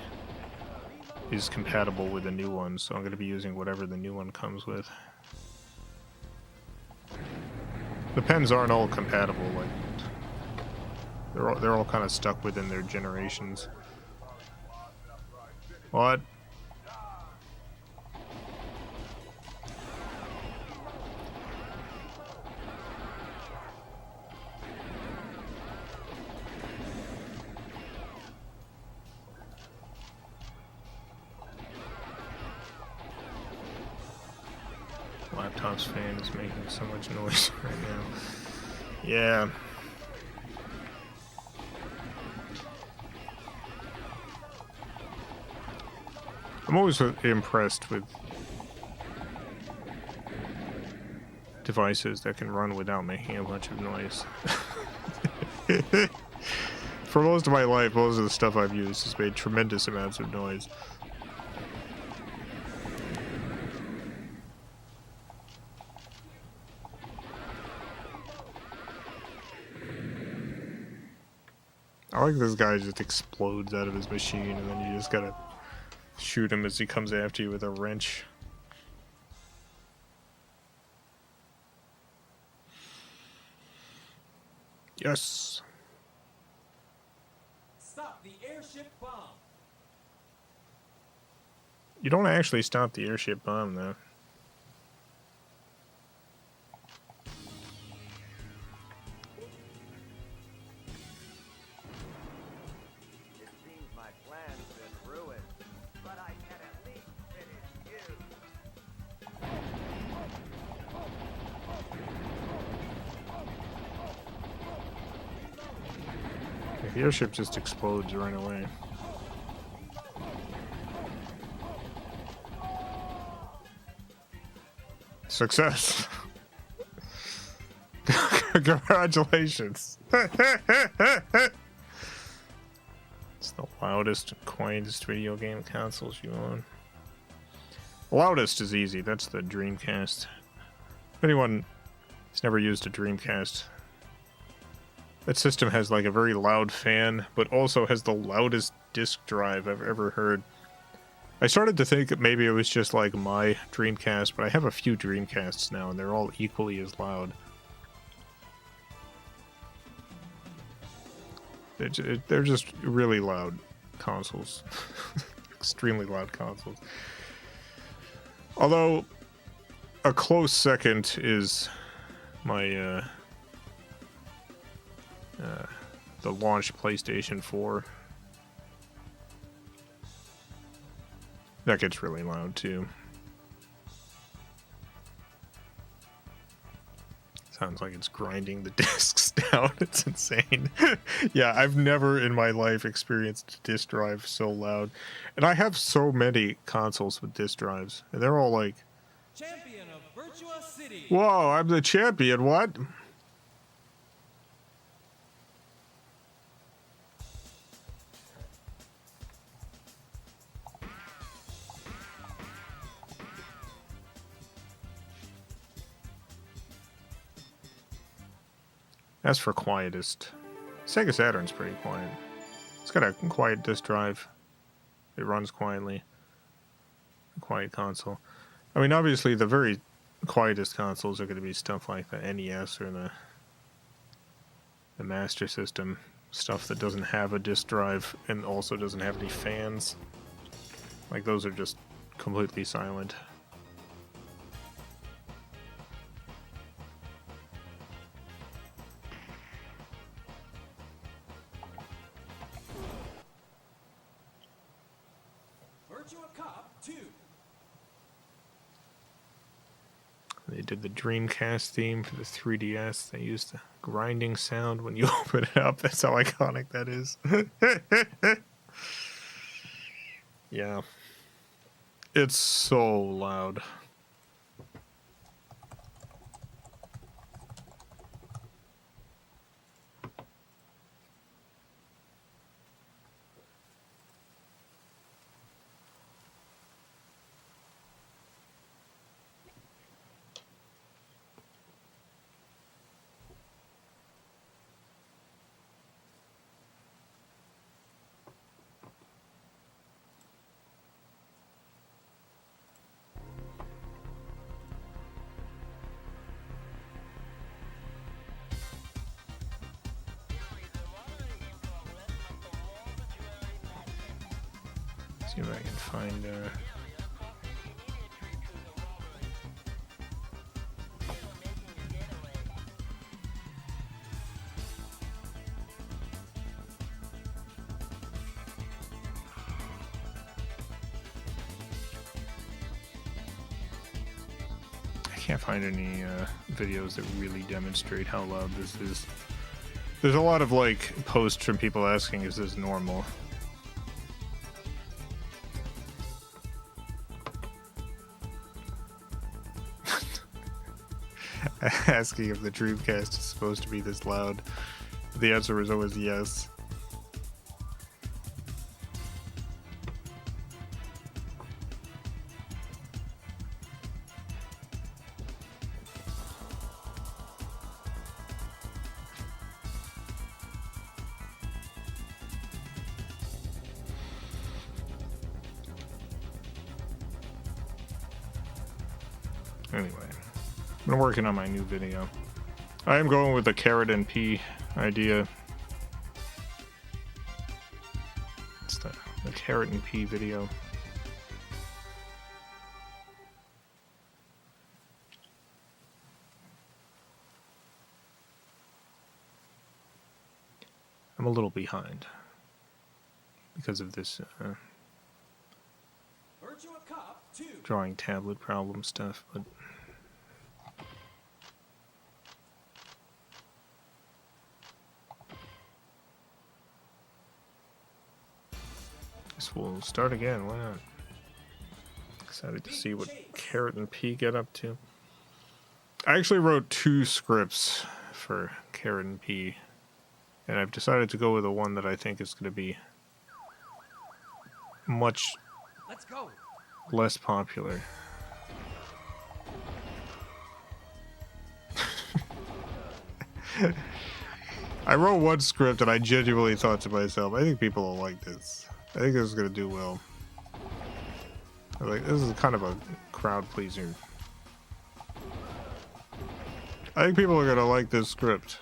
is compatible with the new one, so I'm going to be using whatever the new one comes with. The pens aren't all compatible, like they're all kind of stuck within their generations. What? Laptop's fan is making so much noise right now. Yeah. I'm always impressed with devices that can run without making a bunch of noise. For most of my life, most of the stuff I've used has made tremendous amounts of noise. I like this guy just explodes out of his machine, and then you just gotta shoot him as he comes after you with a wrench. Yes. Stop the airship bomb. You don't actually stop the airship bomb, though. The airship just explodes right away. Success! Congratulations! It's the loudest and quietest video game consoles you own. Loudest is easy, that's the Dreamcast. If anyone has never used a Dreamcast, that system has like a very loud fan, but also has the loudest disk drive I've ever heard. I started to think that maybe it was just like my Dreamcast, but I have a few Dreamcasts now, and they're all equally as loud. They're just really loud consoles. Extremely loud consoles. Although, a close second is my, the launch PlayStation 4. That gets really loud too. Sounds like it's grinding the discs down. It's insane. Yeah, I've never in my life experienced a disk drive so loud. And I have so many consoles with disk drives. And they're all like... Champion of Virtua City. Whoa, I'm the champion, what? As for quietest, Sega Saturn's pretty quiet. It's got a quiet disk drive. It runs quietly. A quiet console. I mean, obviously, the very quietest consoles are going to be stuff like the NES or the Master System. Stuff that doesn't have a disk drive and also doesn't have any fans. Like, those are just completely silent. Virtua Cop 2. They did the Dreamcast theme for the 3DS. They used the grinding sound when you open it up. That's how iconic that is. Yeah. It's so loud. See if I can find I can't find any videos that really demonstrate how loud this is. There's a lot of like posts from people asking, is this normal? Asking if the Dreamcast is supposed to be this loud. The answer was always yes. Anyway. I'm working on my new video. I am going with the carrot and pea idea. It's the carrot and pea video. I'm a little behind because of this Virtua Cop 2. drawing tablet problem stuff, but we'll start again. Why not? Excited to see what Carrot and Pea get up to. I actually wrote 2 scripts for Carrot and Pea, and I've decided to go with the one that I think is going to be much less popular. I wrote one script and I genuinely thought to myself, I think people will like this. I think this is going to do well. I was like, this is kind of a crowd pleaser. I think people are going to like this script.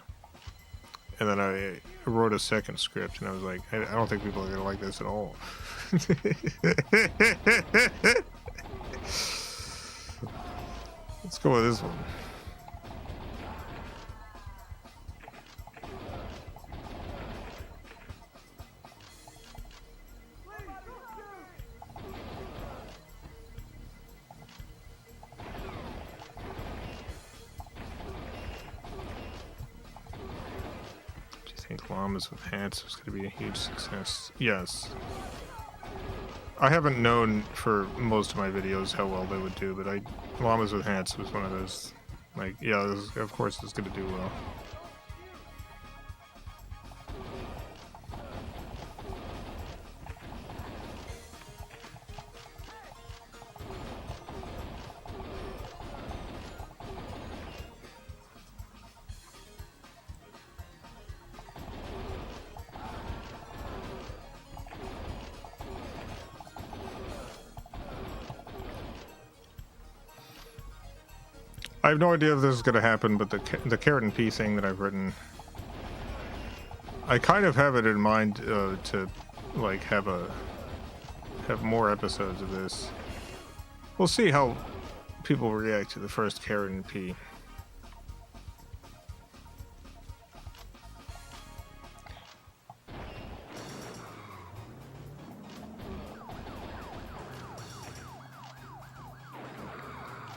And then I wrote a second script and I was like, I don't think people are going to like this at all. Let's go with this one. Llamas with hats was going to be a huge success. Yes. I haven't known for most of my videos how well they would do, but Llamas with hats was one of those, like, yeah, of course it's going to do well. I have no idea if this is going to happen, but the Carrot and P thing that I've written, I kind of have it in mind to like have more episodes of this. We'll see how people react to the first Carrot and P.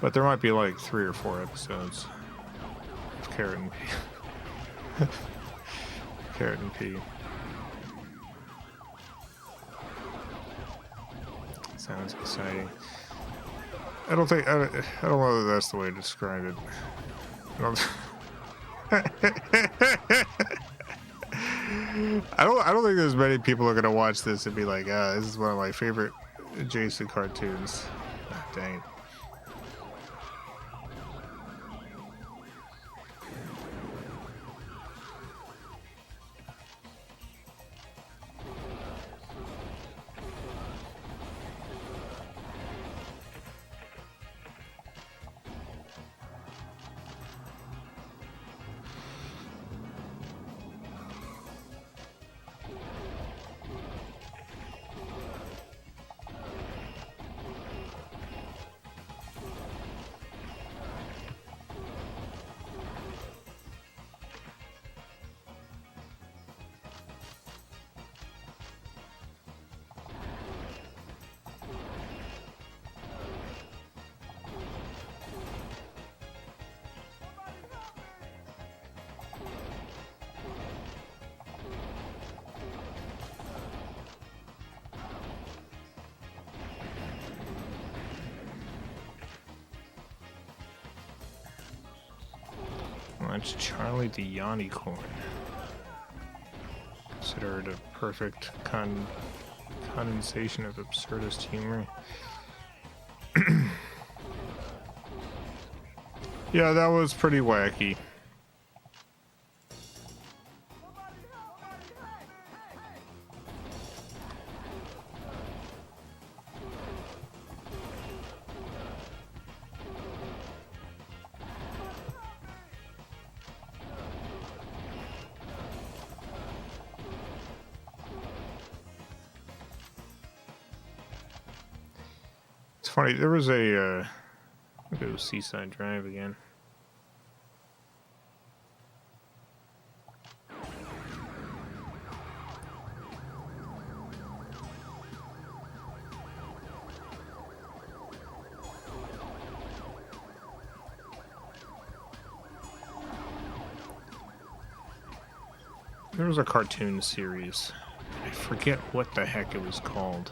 But there might be like 3 or 4 episodes of Carrot and P. Carrot and P. Sounds exciting. I don't know that that's the way to describe it. I don't think there's many people who are gonna watch this and be like, this is one of my favorite Jason cartoons. Dang it. That's Charlie the Unicorn. Considered a perfect condensation of absurdist humor. Yeah, that was pretty wacky. Funny, there was a I'll go to Seaside Drive again. There was a cartoon series. I forget what the heck it was called.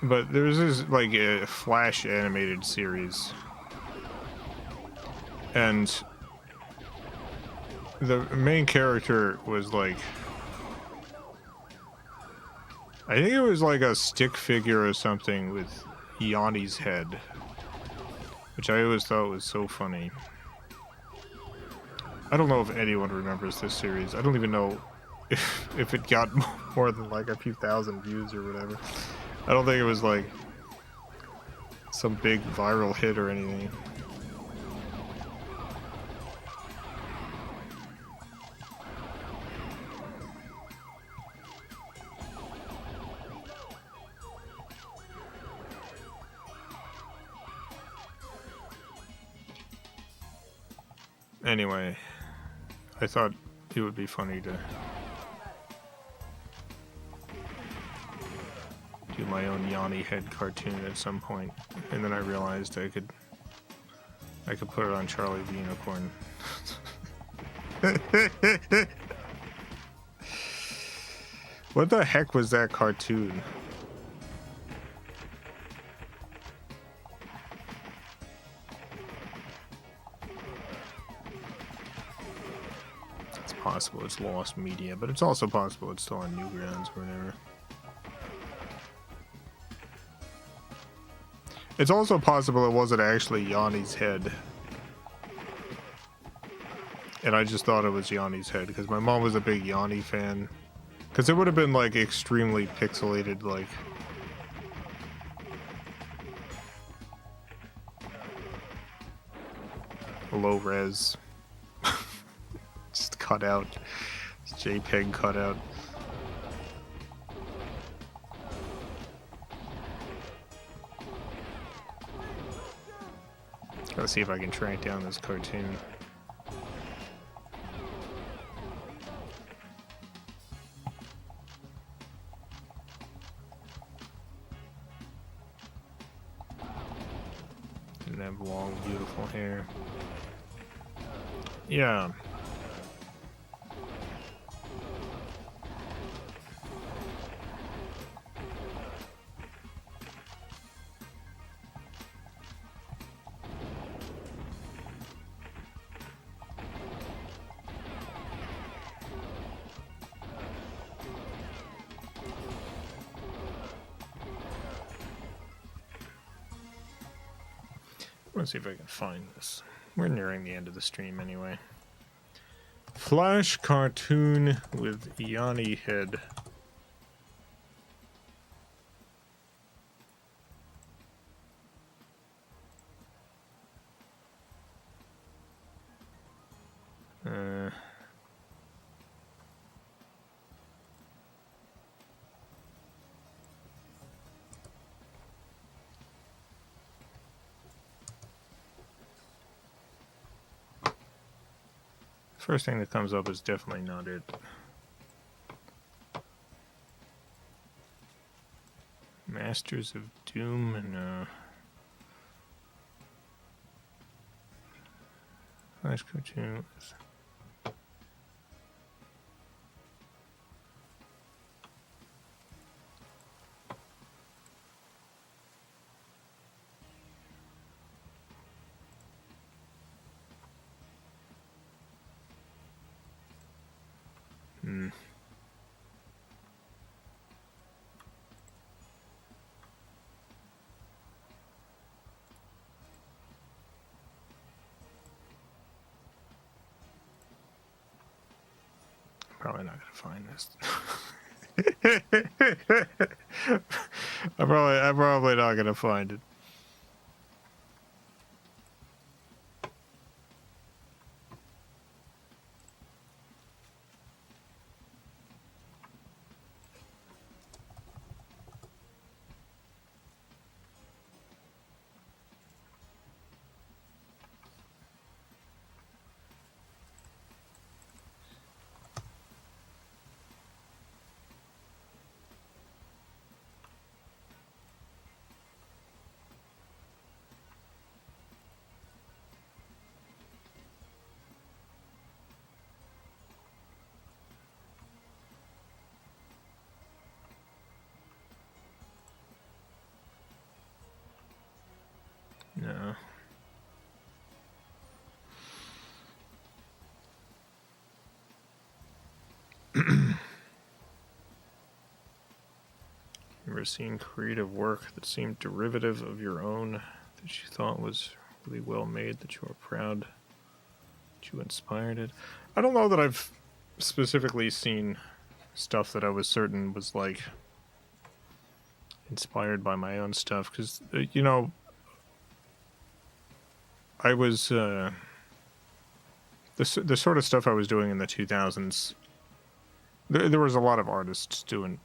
But there was this, like, a Flash animated series. And the main character was, like, I think it was like a stick figure or something with Yanni's head. Which I always thought was so funny. I don't know if anyone remembers this series. I don't even know if it got more than, like, a few thousand views or whatever. I don't think it was like some big viral hit or anything. Anyway, I thought it would be funny to do my own Yanni head cartoon at some point, and then I realized I could put it on Charlie the Unicorn. What the heck was that cartoon? It's possible it's lost media, but it's also possible it's still on Newgrounds or whatever. It's also possible it wasn't actually Yanni's head. And I just thought it was Yanni's head, because my mom was a big Yanni fan. Because it would have been like extremely pixelated, like low res. Just cut out. JPEG cut out. Gotta see if I can track down this cartoon. Didn't have long, beautiful hair. Yeah. Let's see if I can find this. We're nearing the end of the stream anyway. Flash cartoon with Yanni head. First thing that comes up is definitely not it. Masters of Doom and Flash cartoon. Probably not gonna find this. I'm probably not gonna find it. No. Ever seen creative work that seemed derivative of your own, that you thought was really well made, that you were proud, that you inspired it? I don't know that I've specifically seen stuff that I was certain was like inspired by my own stuff, because you know, I was the sort of stuff I was doing in the 2000s. There was a lot of artists doing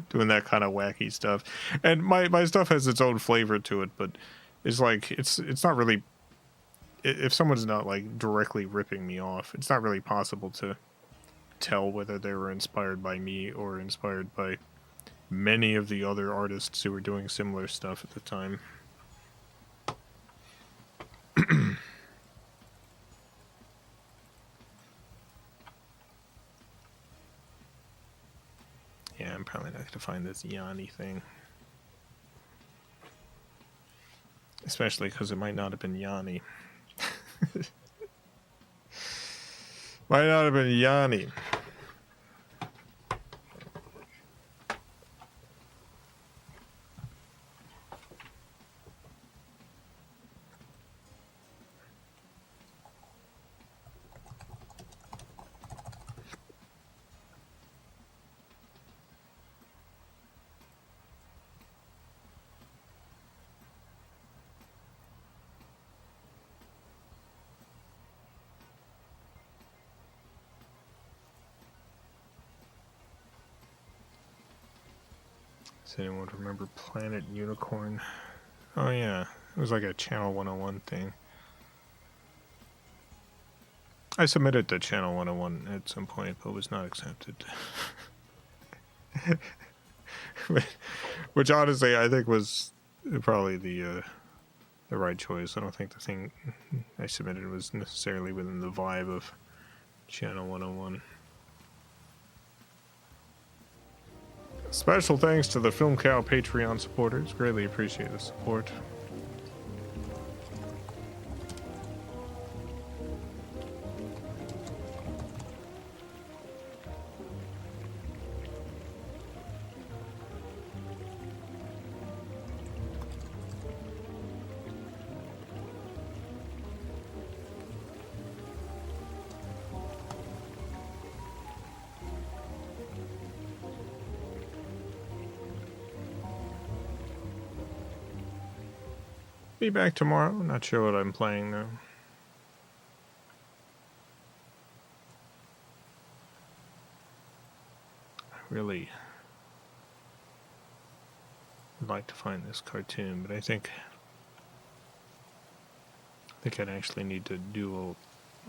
doing that kind of wacky stuff, and my stuff has its own flavor to it, but it's like it's not really, if someone's not like directly ripping me off, it's not really possible to tell whether they were inspired by me or inspired by many of the other artists who were doing similar stuff at the time. Yeah, I'm probably not going to find this Yanni thing. Especially because it might not have been Yanni. Might not have been Yanni. Does anyone remember Planet Unicorn? Oh yeah, it was like a Channel 101 thing. I submitted to Channel 101 at some point, but was not accepted. Which honestly, I think was probably the right choice. I don't think the thing I submitted was necessarily within the vibe of Channel 101. Special thanks to the FilmCow Patreon supporters. Greatly appreciate the support. Be back tomorrow. Not sure what I'm playing though. I really would like to find this cartoon, but I think I'd actually need to do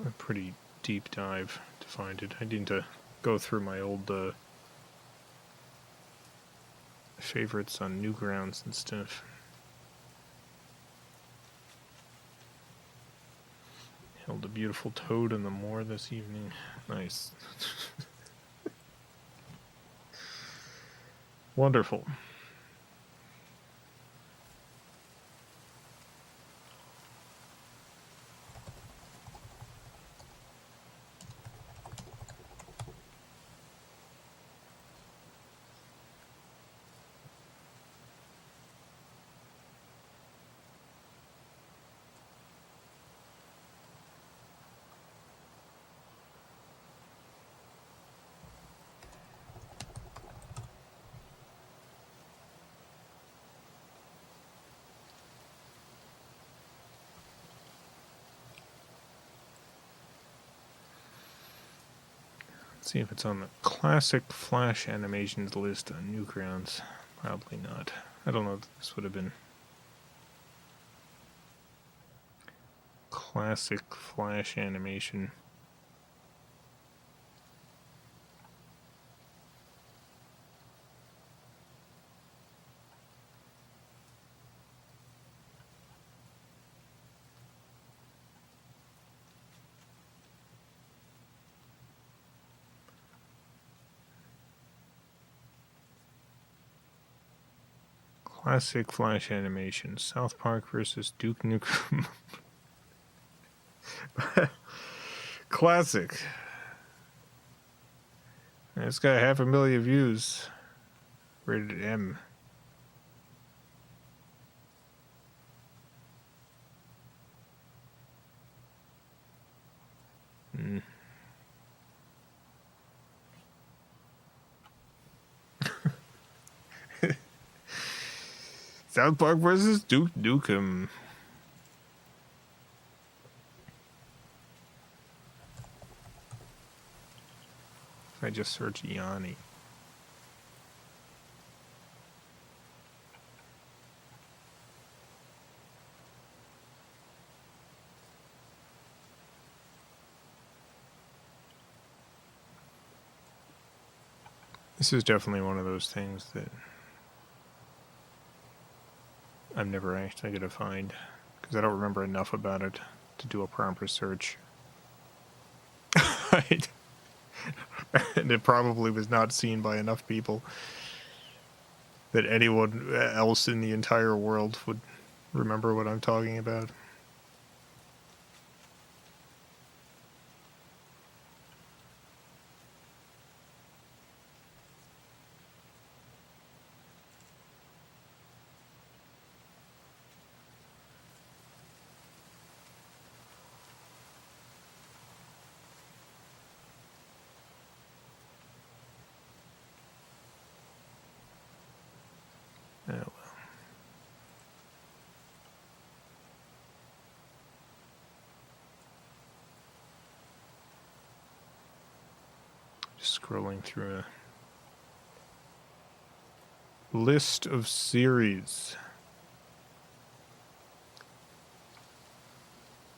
a pretty deep dive to find it. I need to go through my old favorites on Newgrounds and stuff. Held a beautiful toad in the moor this evening. Nice. Wonderful. See if it's on the classic Flash animations list on Newgrounds. Probably not. I don't know if this would have been classic Flash animation. Classic Flash animation. South Park versus Duke Nukem. Classic. It's got 500,000 views. Rated M. South Park versus Duke Nukem. If I just search Yanni. This is definitely one of those things that I'm never actually going to find because I don't remember enough about it to do a proper search. And it probably was not seen by enough people that anyone else in the entire world would remember what I'm talking about. Oh, well. Just scrolling through list of series.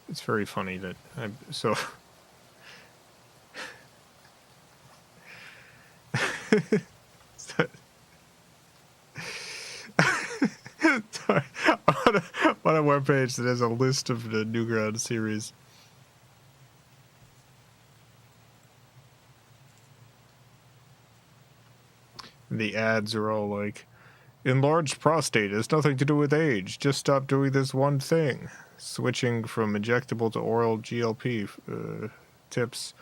It's very funny that so sorry, on a webpage that has a list of the Newgrounds series. And the ads are all like, enlarged prostate has nothing to do with age. Just stop doing this one thing. Switching from injectable to oral GLP tips.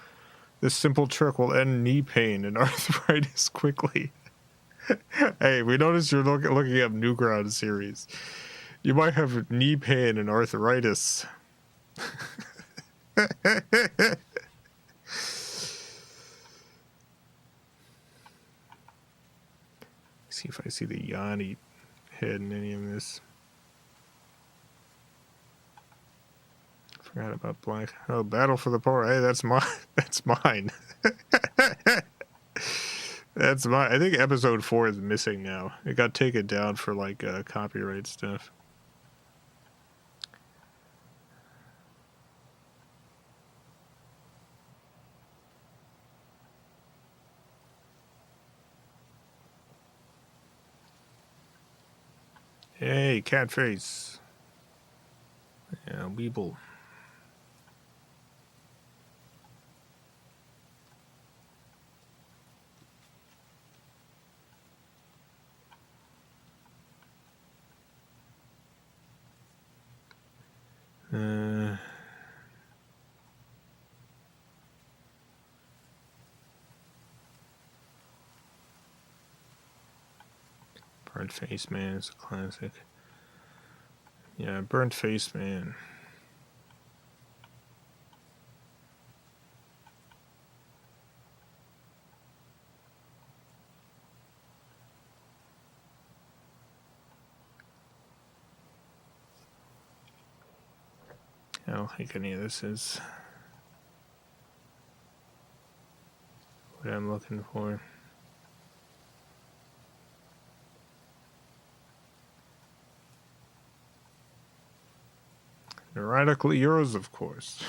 This simple trick will end knee pain and arthritis quickly. Hey, we noticed you're looking up Newgrounds series. You might have knee pain and arthritis. See if I see the Yanni head in any of this. Forgot about Black. Oh, Battle for the Poor. Hey, that's mine. That's mine. That's mine. I think episode 4 is missing now. It got taken down for like copyright stuff. Hey, Catface. Yeah, Weeble. Burnt Face Man is a classic. Yeah, Burnt Face Man. I don't think any of this is what I'm looking for. Radically yours, of course.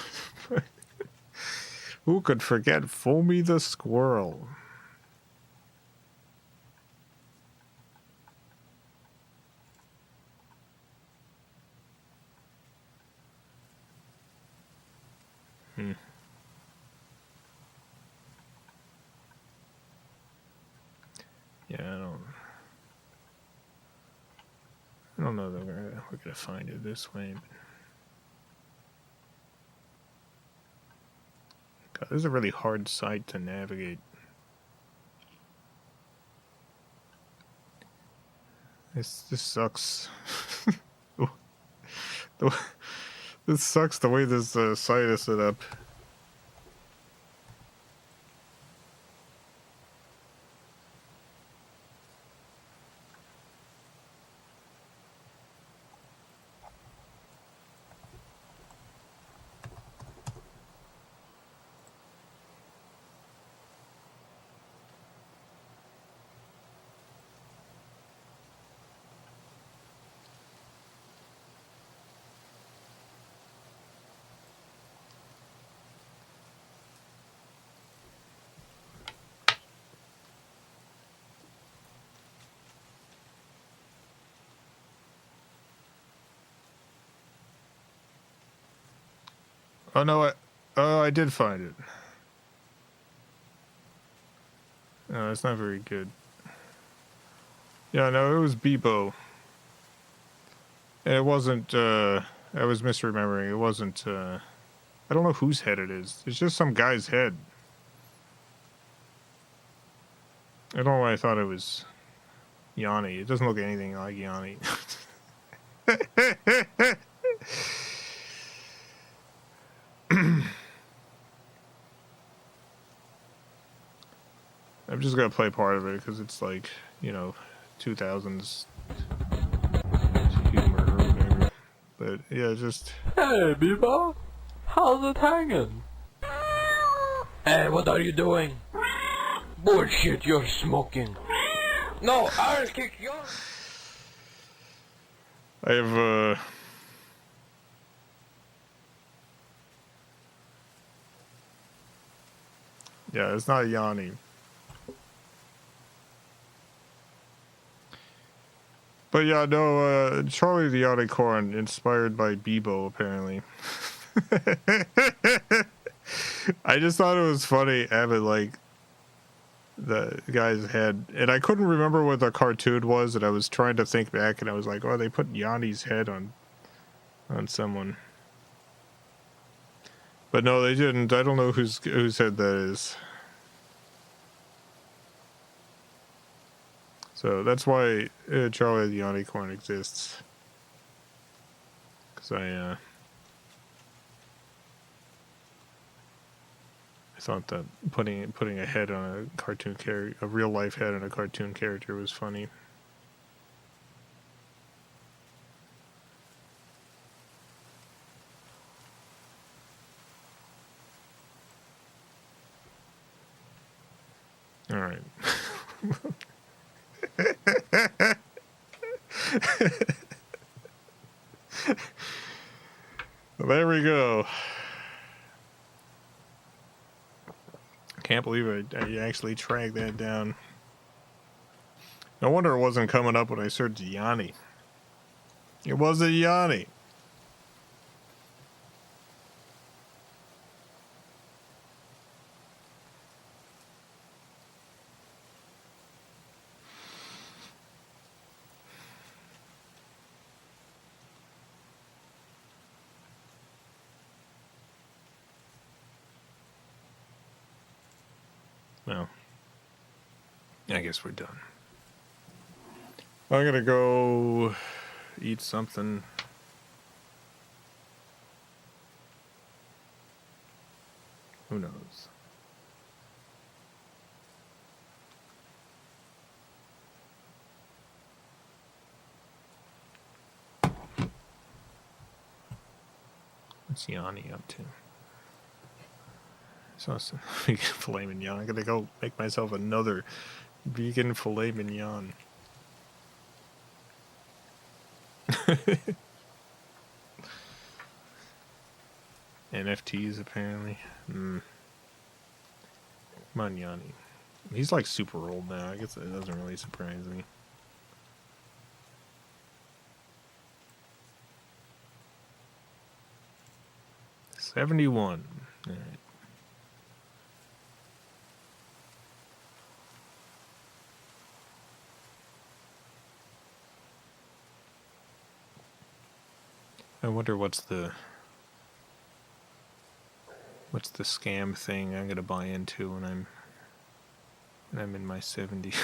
Who could forget Foamy the Squirrel? Yeah, I don't know that we're gonna find it this way. God, this is a really hard site to navigate. This sucks. This sucks the way this site is set up. Oh no, I did find it. No, it's not very good. Yeah, no, it was Bebo. And it wasn't, I was misremembering. It wasn't, I don't know whose head it is. It's just some guy's head. I don't know why I thought it was Yanni. It doesn't look anything like Yanni. I'm just gonna play part of it because it's like, you know, 2000s humor or whatever. But yeah, just. Hey, Biba! How's it hanging? Hey, what are you doing? Bullshit, you're smoking. No, Aaron, kick you. I have, yeah, it's not Yanni. But yeah, no, Charlie the Unicorn, inspired by Bebo, apparently. I just thought it was funny having, like, the guy's head. And I couldn't remember what the cartoon was, and I was trying to think back, and I was like, oh, they put Yanni's head on someone. But no, they didn't. I don't know whose head that is. So that's why Charlie the Unicorn exists. Because I thought that putting a head on a cartoon character, a real life head on a cartoon character, was funny. All right. There we go. Can't believe I actually tracked that down. No wonder it wasn't coming up when I searched Yanni. It wasn't Yanni. Well, I guess we're done. I'm gonna go eat something. Who knows? What's Yanni up to? So vegan filet mignon. I'm gonna go make myself another vegan filet mignon. NFTs apparently. Come on, Yanni. He's like super old now. I guess that doesn't really surprise me. $71. All right. I wonder what's the scam thing I'm gonna buy into when I'm in my 70s.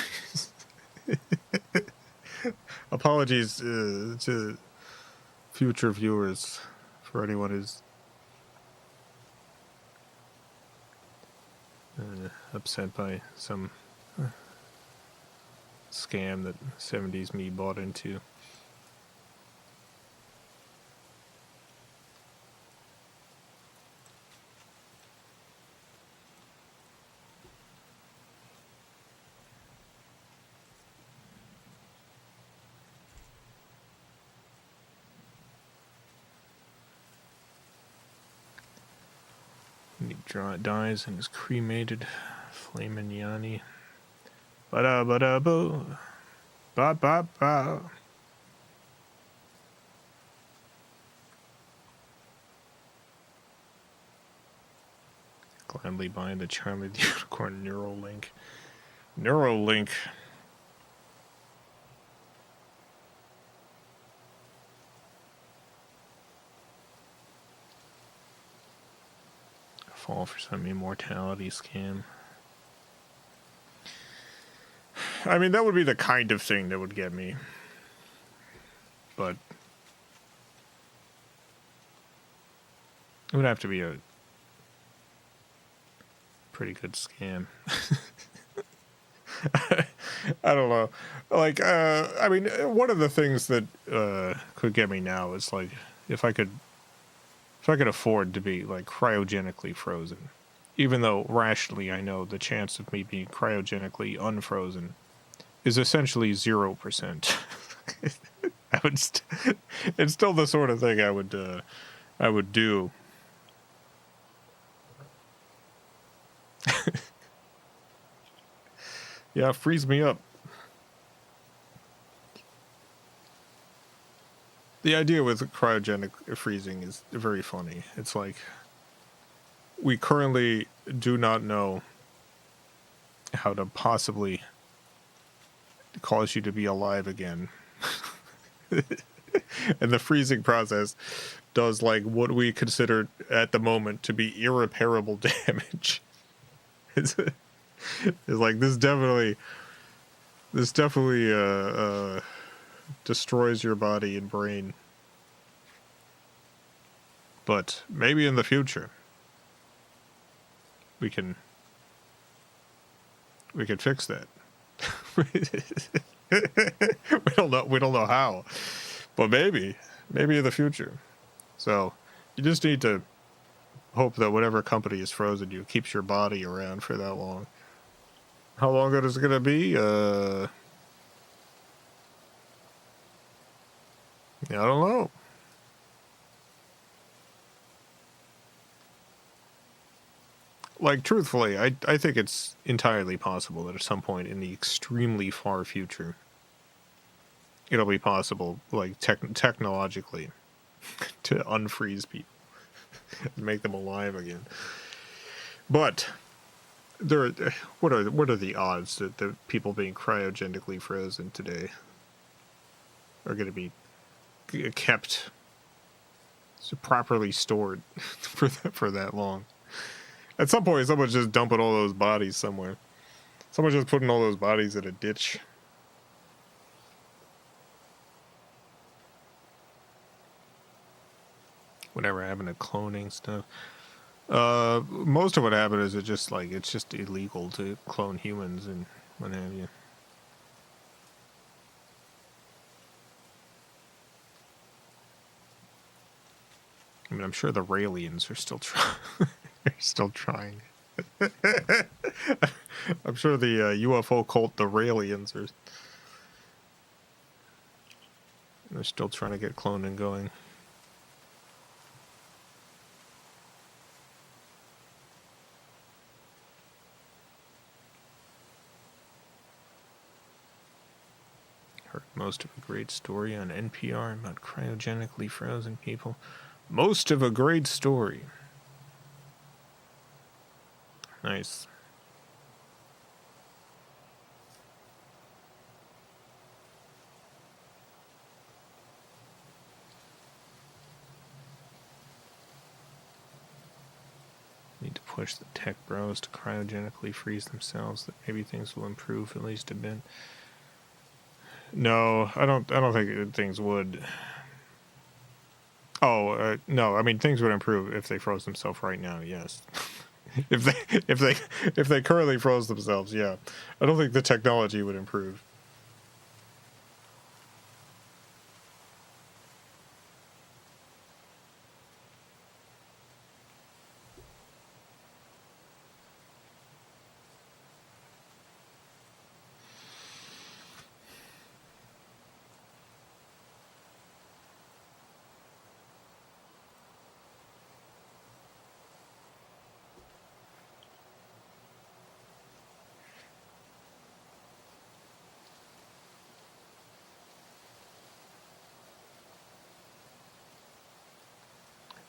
Apologies to future viewers for anyone who's upset by some scam that 70s me bought into. He dies and is cremated. Flamin' Yanni. Ba-da-ba-da-boo. Ba-ba-ba. Gladly buying the Charlie the Unicorn Neuralink. Neuralink. Fall for some immortality scam. I mean, that would be the kind of thing that would get me. But it would have to be a pretty good scam. I don't know. Like, I mean, one of the things that could get me now is, like, if I could afford to be, like, cryogenically frozen. Even though, rationally, I know the chance of me being cryogenically unfrozen is essentially 0%. I would it's still the sort of thing I would do. Yeah, freeze me up. The idea with cryogenic freezing is very funny. It's like, we currently do not know how to possibly cause you to be alive again. And the freezing process does like what we consider at the moment to be irreparable damage. It's like this definitely destroys your body and brain. But maybe in the future we can fix that. we don't know how, but maybe in the future. So you just need to hope that whatever company is frozen you keeps your body around for that long. How long it is going to be? I don't know. Like, truthfully, I think it's entirely possible that at some point in the extremely far future, it'll be possible, like, technologically, to unfreeze people and make them alive again. But what are the odds that the people being cryogenically frozen today are going to be kept properly stored for that long? At some point, someone's just dumping all those bodies somewhere. Someone's just putting all those bodies in a ditch. Whatever happened to cloning stuff? Most of what happened is it's just illegal to clone humans and what have you. I mean, I'm sure the Raelians are still trying. They're still trying. I'm sure the UFO cult, the Raelians, they're still trying to get cloning going. Heard most of a great story on NPR about cryogenically frozen people. Most of a great story. Nice. Need to push the tech bros to cryogenically freeze themselves. That maybe things will improve at least a bit. No, I don't think things would. Oh, no. I mean, things would improve if they froze themselves right now. Yes. if they currently froze themselves, yeah. I don't think the technology would improve.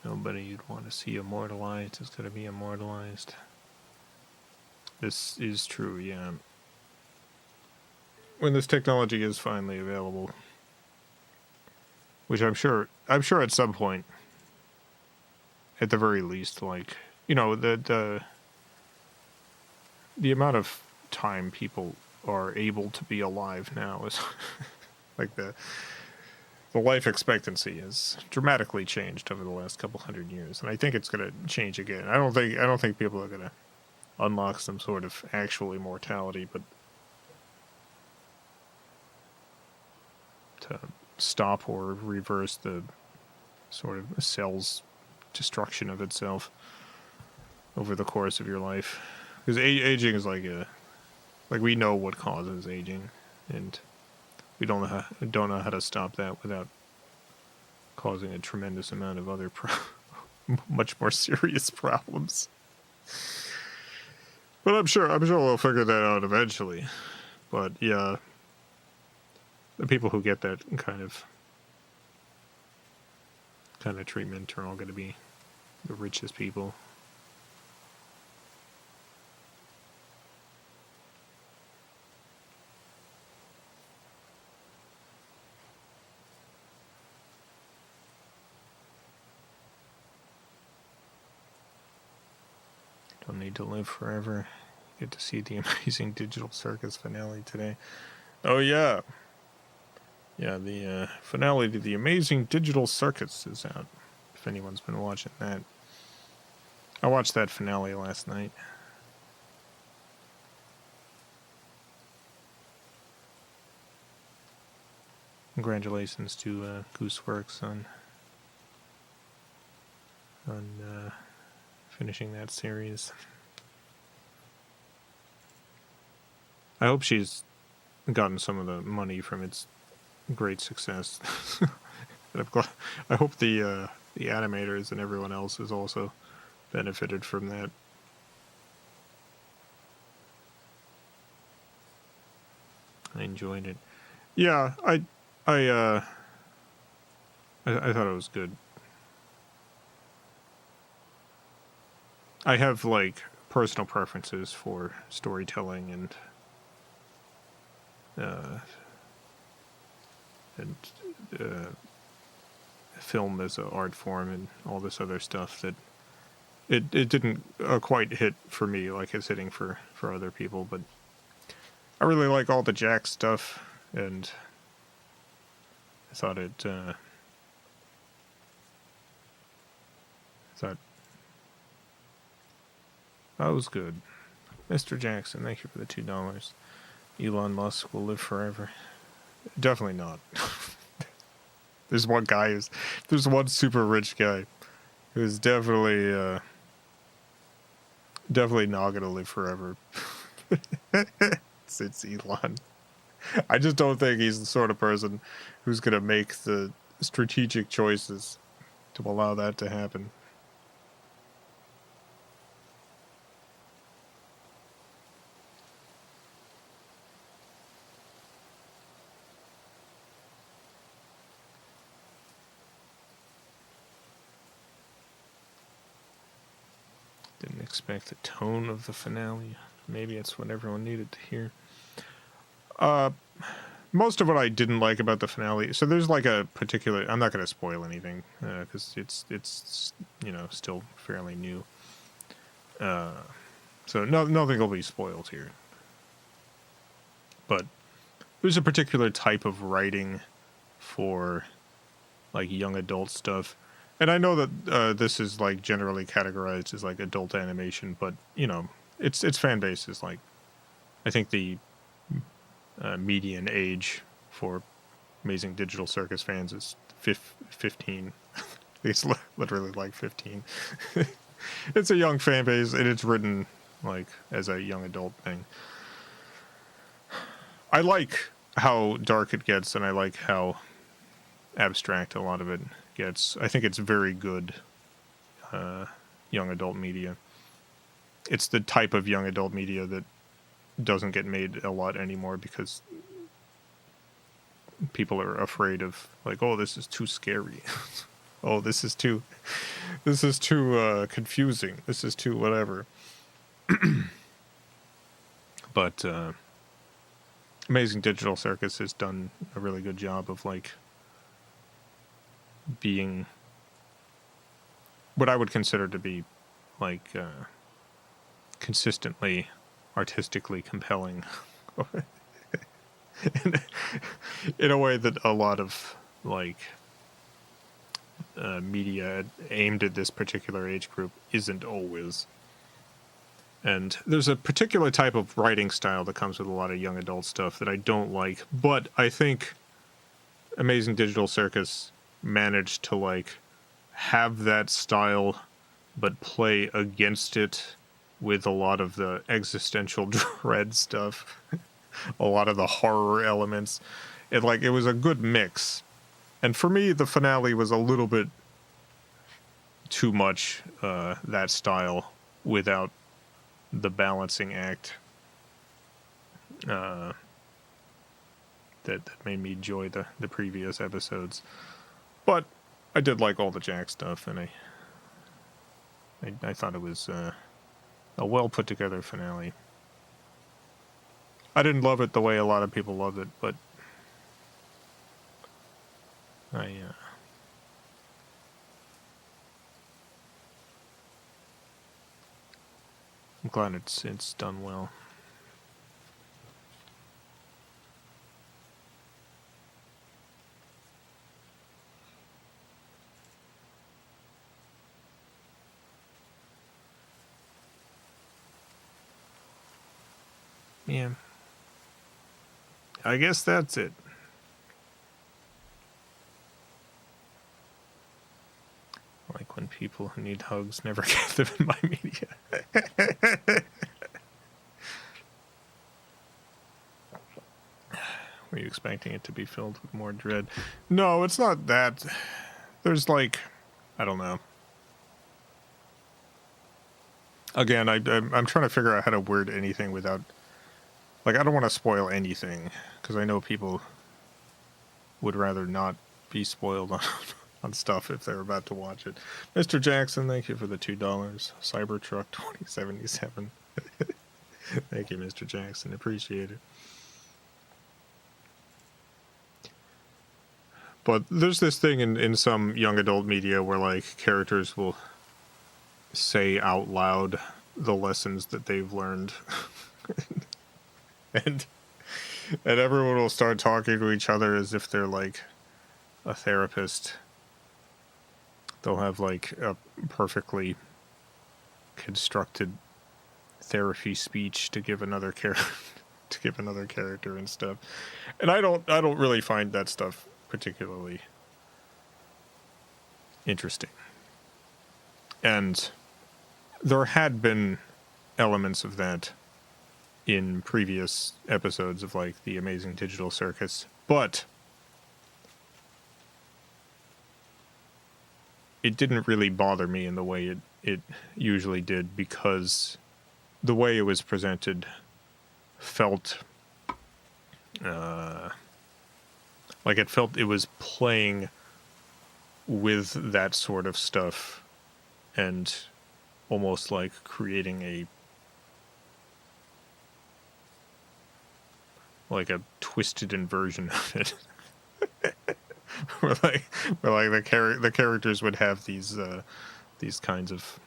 Nobody you'd want to see immortalized is going to be immortalized. This is true, yeah. When this technology is finally available, which I'm sure at some point, at the very least, like, you know, the amount of time people are able to be alive now is like the life expectancy has dramatically changed over the last couple hundred years, and I think it's going to change again. I don't think people are going to unlock some sort of actual immortality, but to stop or reverse the sort of cell's destruction of itself over the course of your life, because aging is like we know what causes aging. and we don't know how to stop that without causing a tremendous amount of other much more serious problems. But I'm sure we'll figure that out eventually. But yeah, the people who get that kind of treatment are all going to be the richest people. Don't need to live forever. Get to see the Amazing Digital Circus finale today. Oh yeah. Yeah, the finale to the Amazing Digital Circus is out, if anyone's been watching that. I watched that finale last night. Congratulations to Gooseworks on finishing that series. I hope she's gotten some of the money from its great success. I hope the animators and everyone else has also benefited from that. I enjoyed it. Yeah, I thought it was good. I have like personal preferences for storytelling and film as an art form and all this other stuff that it didn't quite hit for me like it's hitting for other people, but I really like all the Jack stuff, and I thought that was good. Mr. Jackson, thank you for the $2. Elon Musk will live forever. Definitely not. There's one super rich guy who's definitely not gonna live forever. It's Elon. I just don't think he's the sort of person who's gonna make the strategic choices to allow that to happen. Didn't expect the tone of the finale. Maybe it's what everyone needed to hear. Most of what I didn't like about the finale, so there's like a particular, I'm not going to spoil anything, because it's still fairly new. So nothing will be spoiled here. But there's a particular type of writing for like young adult stuff. And I know that this is like generally categorized as like adult animation, but its fan base is like, I think the median age for Amazing Digital Circus fans is 15. It's literally like 15. It's a young fan base, and it's written like as a young adult thing. I like how dark it gets, and I like how abstract a lot of it gets. I think it's very good young adult media. It's the type of young adult media that doesn't get made a lot anymore because people are afraid of like, oh, this is too scary. Oh, this is too confusing. This is too whatever. But Amazing Digital Circus has done a really good job of like being what I would consider to be like consistently artistically compelling in a way that a lot of like media aimed at this particular age group isn't always. And there's a particular type of writing style that comes with a lot of young adult stuff that I don't like, but I think Amazing Digital Circus managed to like have that style but play against it with a lot of the existential dread stuff. a lot of the horror elements. It was a good mix. And for me, the finale was a little bit too much that style without the balancing act that made me enjoy the previous episodes. But I did like all the Jack stuff, and I thought it was a well put together finale. I didn't love it the way a lot of people loved it, but I'm glad it's done well. Yeah. I guess that's it. Like when people who need hugs never get them in my media. Were you expecting it to be filled with more dread? No, it's not that. There's I don't know. Again, I'm trying to figure out how to word anything without... I don't want to spoil anything, because I know people would rather not be spoiled on stuff if they're about to watch it. Mr. Jackson, thank you for the $2. Cybertruck 2077. Thank you, Mr. Jackson. Appreciate it. But there's this thing in some young adult media where, characters will say out loud the lessons that they've learned. and everyone will start talking to each other as if they're a therapist. They'll have a perfectly constructed therapy speech to give another character and stuff. And I don't really find that stuff particularly interesting. And there had been elements of that in previous episodes of the Amazing Digital Circus, but it didn't really bother me in the way it usually did, because the way it was presented felt it was playing with that sort of stuff and almost creating a twisted inversion of it. where the characters would have these kinds of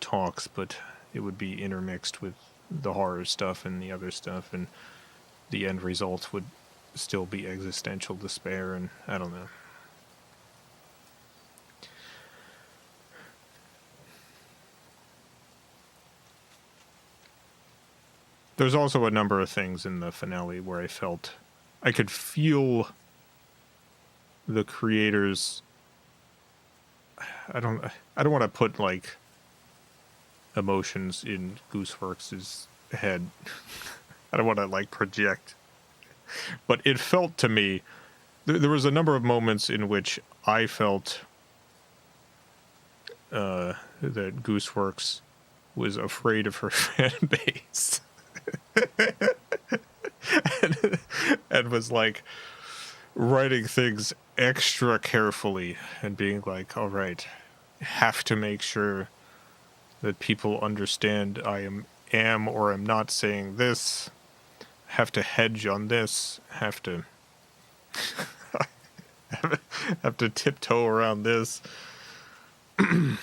talks, but it would be intermixed with the horror stuff and the other stuff, and the end result would still be existential despair, and I don't know. There's also a number of things in the finale where I felt I could feel the creators. I don't want to put emotions in Gooseworks' head. I don't want to project, but it felt to me there was a number of moments in which I felt that Gooseworks was afraid of her fan base. and was writing things extra carefully and being all right, have to make sure that people understand I am or am not saying this, have to hedge on this, have to have to tiptoe around this. And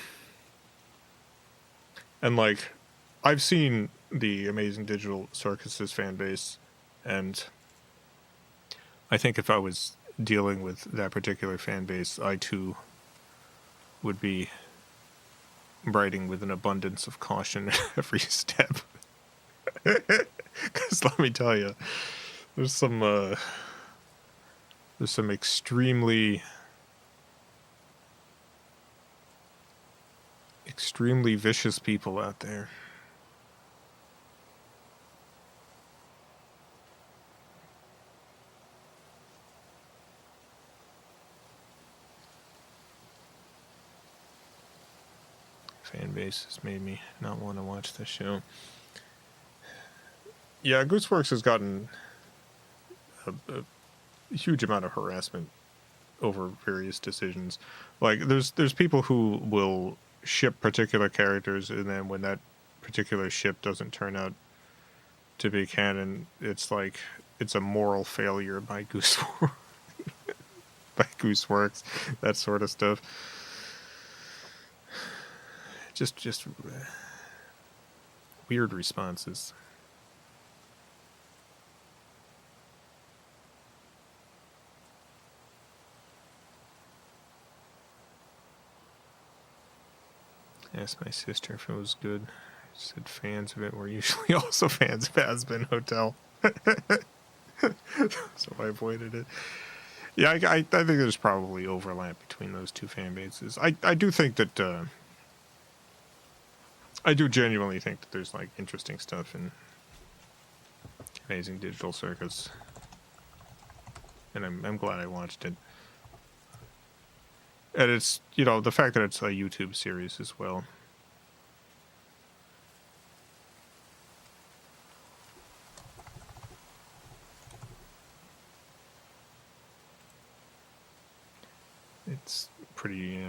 I've seen the Amazing Digital Circus's fan base, and I think if I was dealing with that particular fan base, I too would be writing with an abundance of caution at every step. Because let me tell you, there's some extremely vicious people out there. fan base has made me not want to watch the show. Yeah, Gooseworks has gotten a huge amount of harassment over various decisions. Like, there's people who will ship particular characters, and then when that particular ship doesn't turn out to be canon, it's like it's a moral failure by Gooseworks, that sort of stuff. Just weird responses. Asked my sister if it was good. She said fans of it were usually also fans of Aspen Hotel. So I avoided it. Yeah, I think there's probably overlap between those two fan bases. I do think that I do genuinely think that there's like interesting stuff in Amazing Digital Circus, and I'm glad I watched it. And it's, you know, the fact that it's a YouTube series as well. It's pretty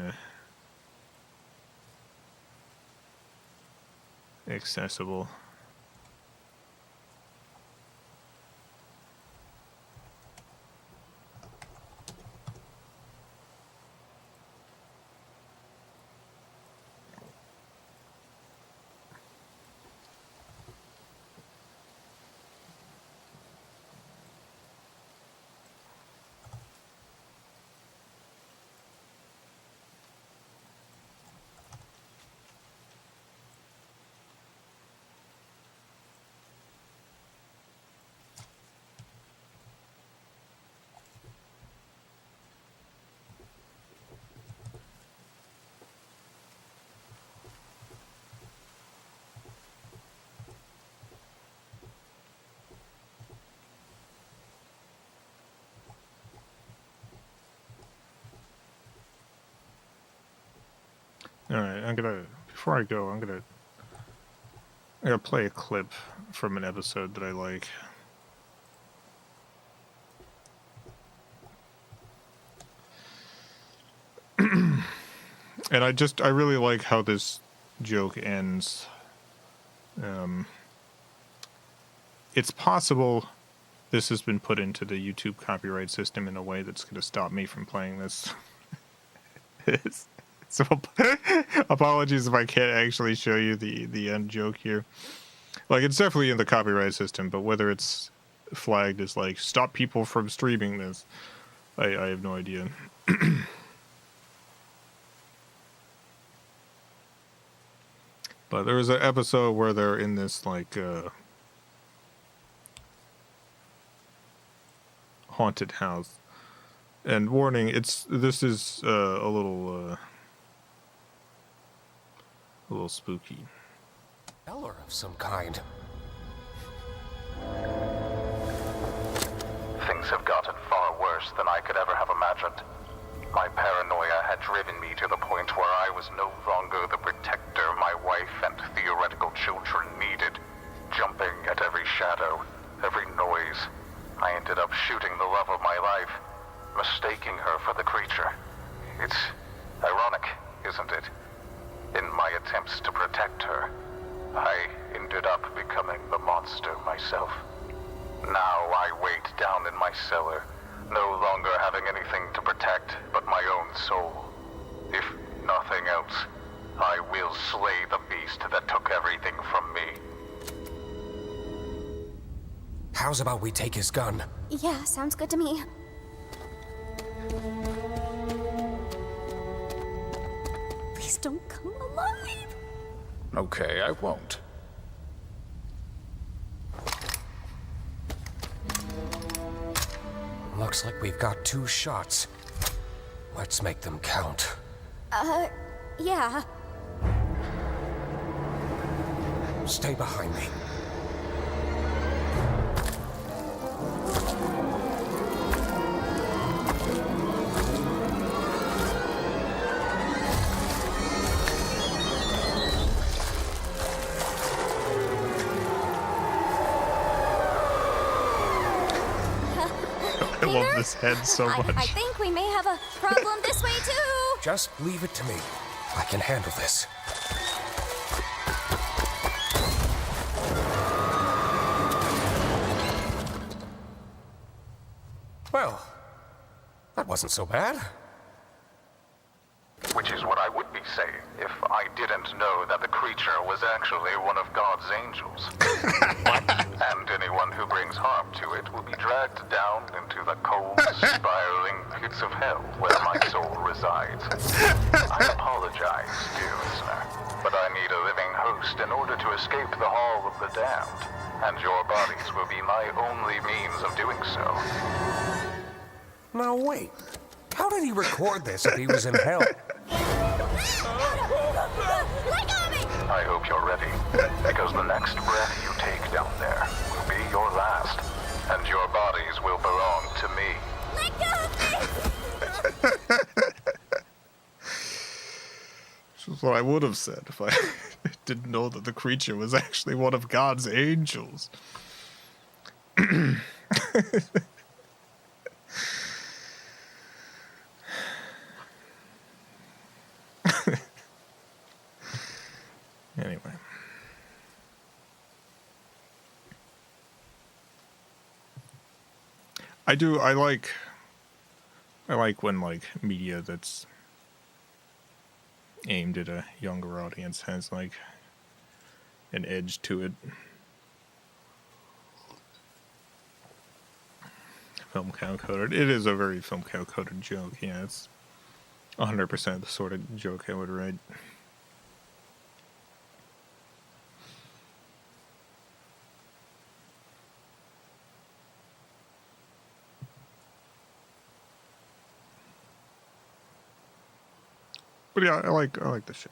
accessible. Alright, before I go, I'm gonna play a clip from an episode that I like. And I really like how this joke ends. It's possible this has been put into the YouTube copyright system in a way that's going to stop me from playing this. So apologies if I can't actually show you the end joke here. Like, it's definitely in the copyright system, but whether it's flagged as like stop people from streaming this, I have no idea. But there was an episode where they're in this like haunted house, and warning, this is a little spooky. Eller of some kind. Things have gotten far worse than I could ever have imagined. My paranoia had driven me to the point where I was no longer the protector my wife and theoretical children needed. Jumping at every shadow, every noise, I ended up shooting the love of my life, mistaking her for the creature. It's ironic, isn't it? In my attempts to protect her, I ended up becoming the monster myself. Now I wait down in my cellar, no longer having anything to protect but my own soul. If nothing else, I will slay the beast that took everything from me. How's about we take his gun? Yeah, sounds good to me. Please don't come alive. Okay, I won't. Looks like we've got 2 shots. Let's make them count. Yeah. Stay behind me. I love this head so much. I think we may have a problem this way too. Just leave it to me. I can handle this. Well, that wasn't so bad. Which is what I would be saying if I didn't know that the creature was actually one of God's angels. And anyone who brings harm to it will be dragged down into the cold, spiraling pits of hell where my soul resides. I apologize, dear listener, but I need a living host in order to escape the Hall of the Damned, and your bodies will be my only means of doing so. Now wait, how did he record this if he was in hell? I hope you're ready, because the next breath you take down there will be your last, and your bodies will belong to me. Let go of me! This is what I would have said if I didn't know that the creature was actually one of God's angels. Anyway. I like when like media that's aimed at a younger audience has like an edge to it. FilmCow coded. It is a very FilmCow coded joke. Yeah, it's 100% the sort of joke I would write. But yeah, I like the show.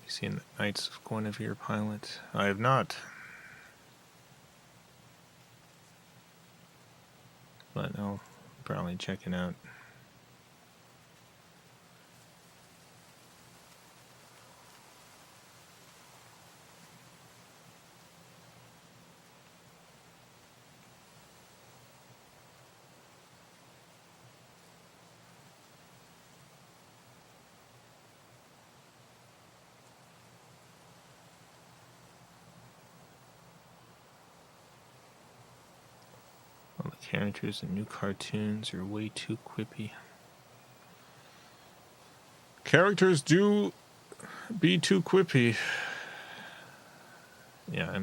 You seen the Knights of Guinevere pilot? I have not. But I'll probably check it out. All the characters in new cartoons are way too quippy. Characters do be too quippy. Yeah,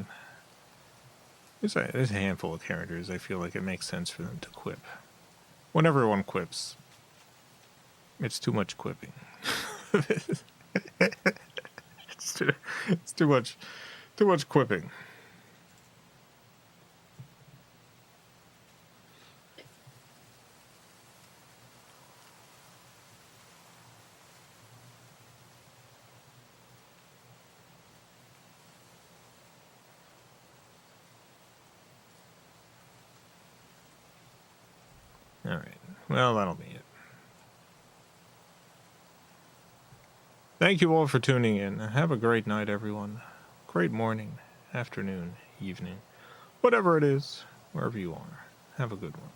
there's a handful of characters I feel like it makes sense for them to quip. When everyone quips, it's too much quipping. it's too much quipping. Alright, well, that'll be it. Thank you all for tuning in. Have a great night, everyone. Great morning, afternoon, evening, whatever it is, wherever you are. Have a good one.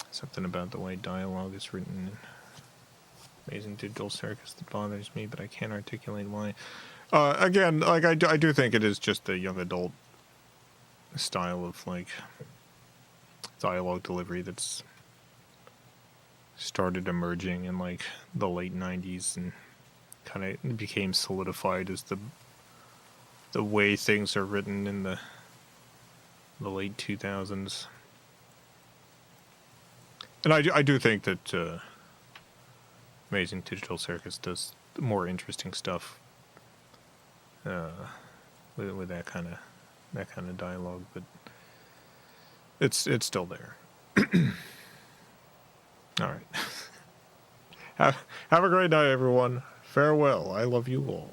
Something about the way dialogue is written in Amazing Digital Circus that bothers me, but I can't articulate why. Again, like I do think it is just a young adult style of like dialogue delivery that's started emerging in like the late 90s and kind of became solidified as the way things are written in the late 2000s. And I do think that Amazing Digital Circus does more interesting stuff with that kind of dialogue, but it's still there. All right. Have a great night, everyone. Farewell. I love you all.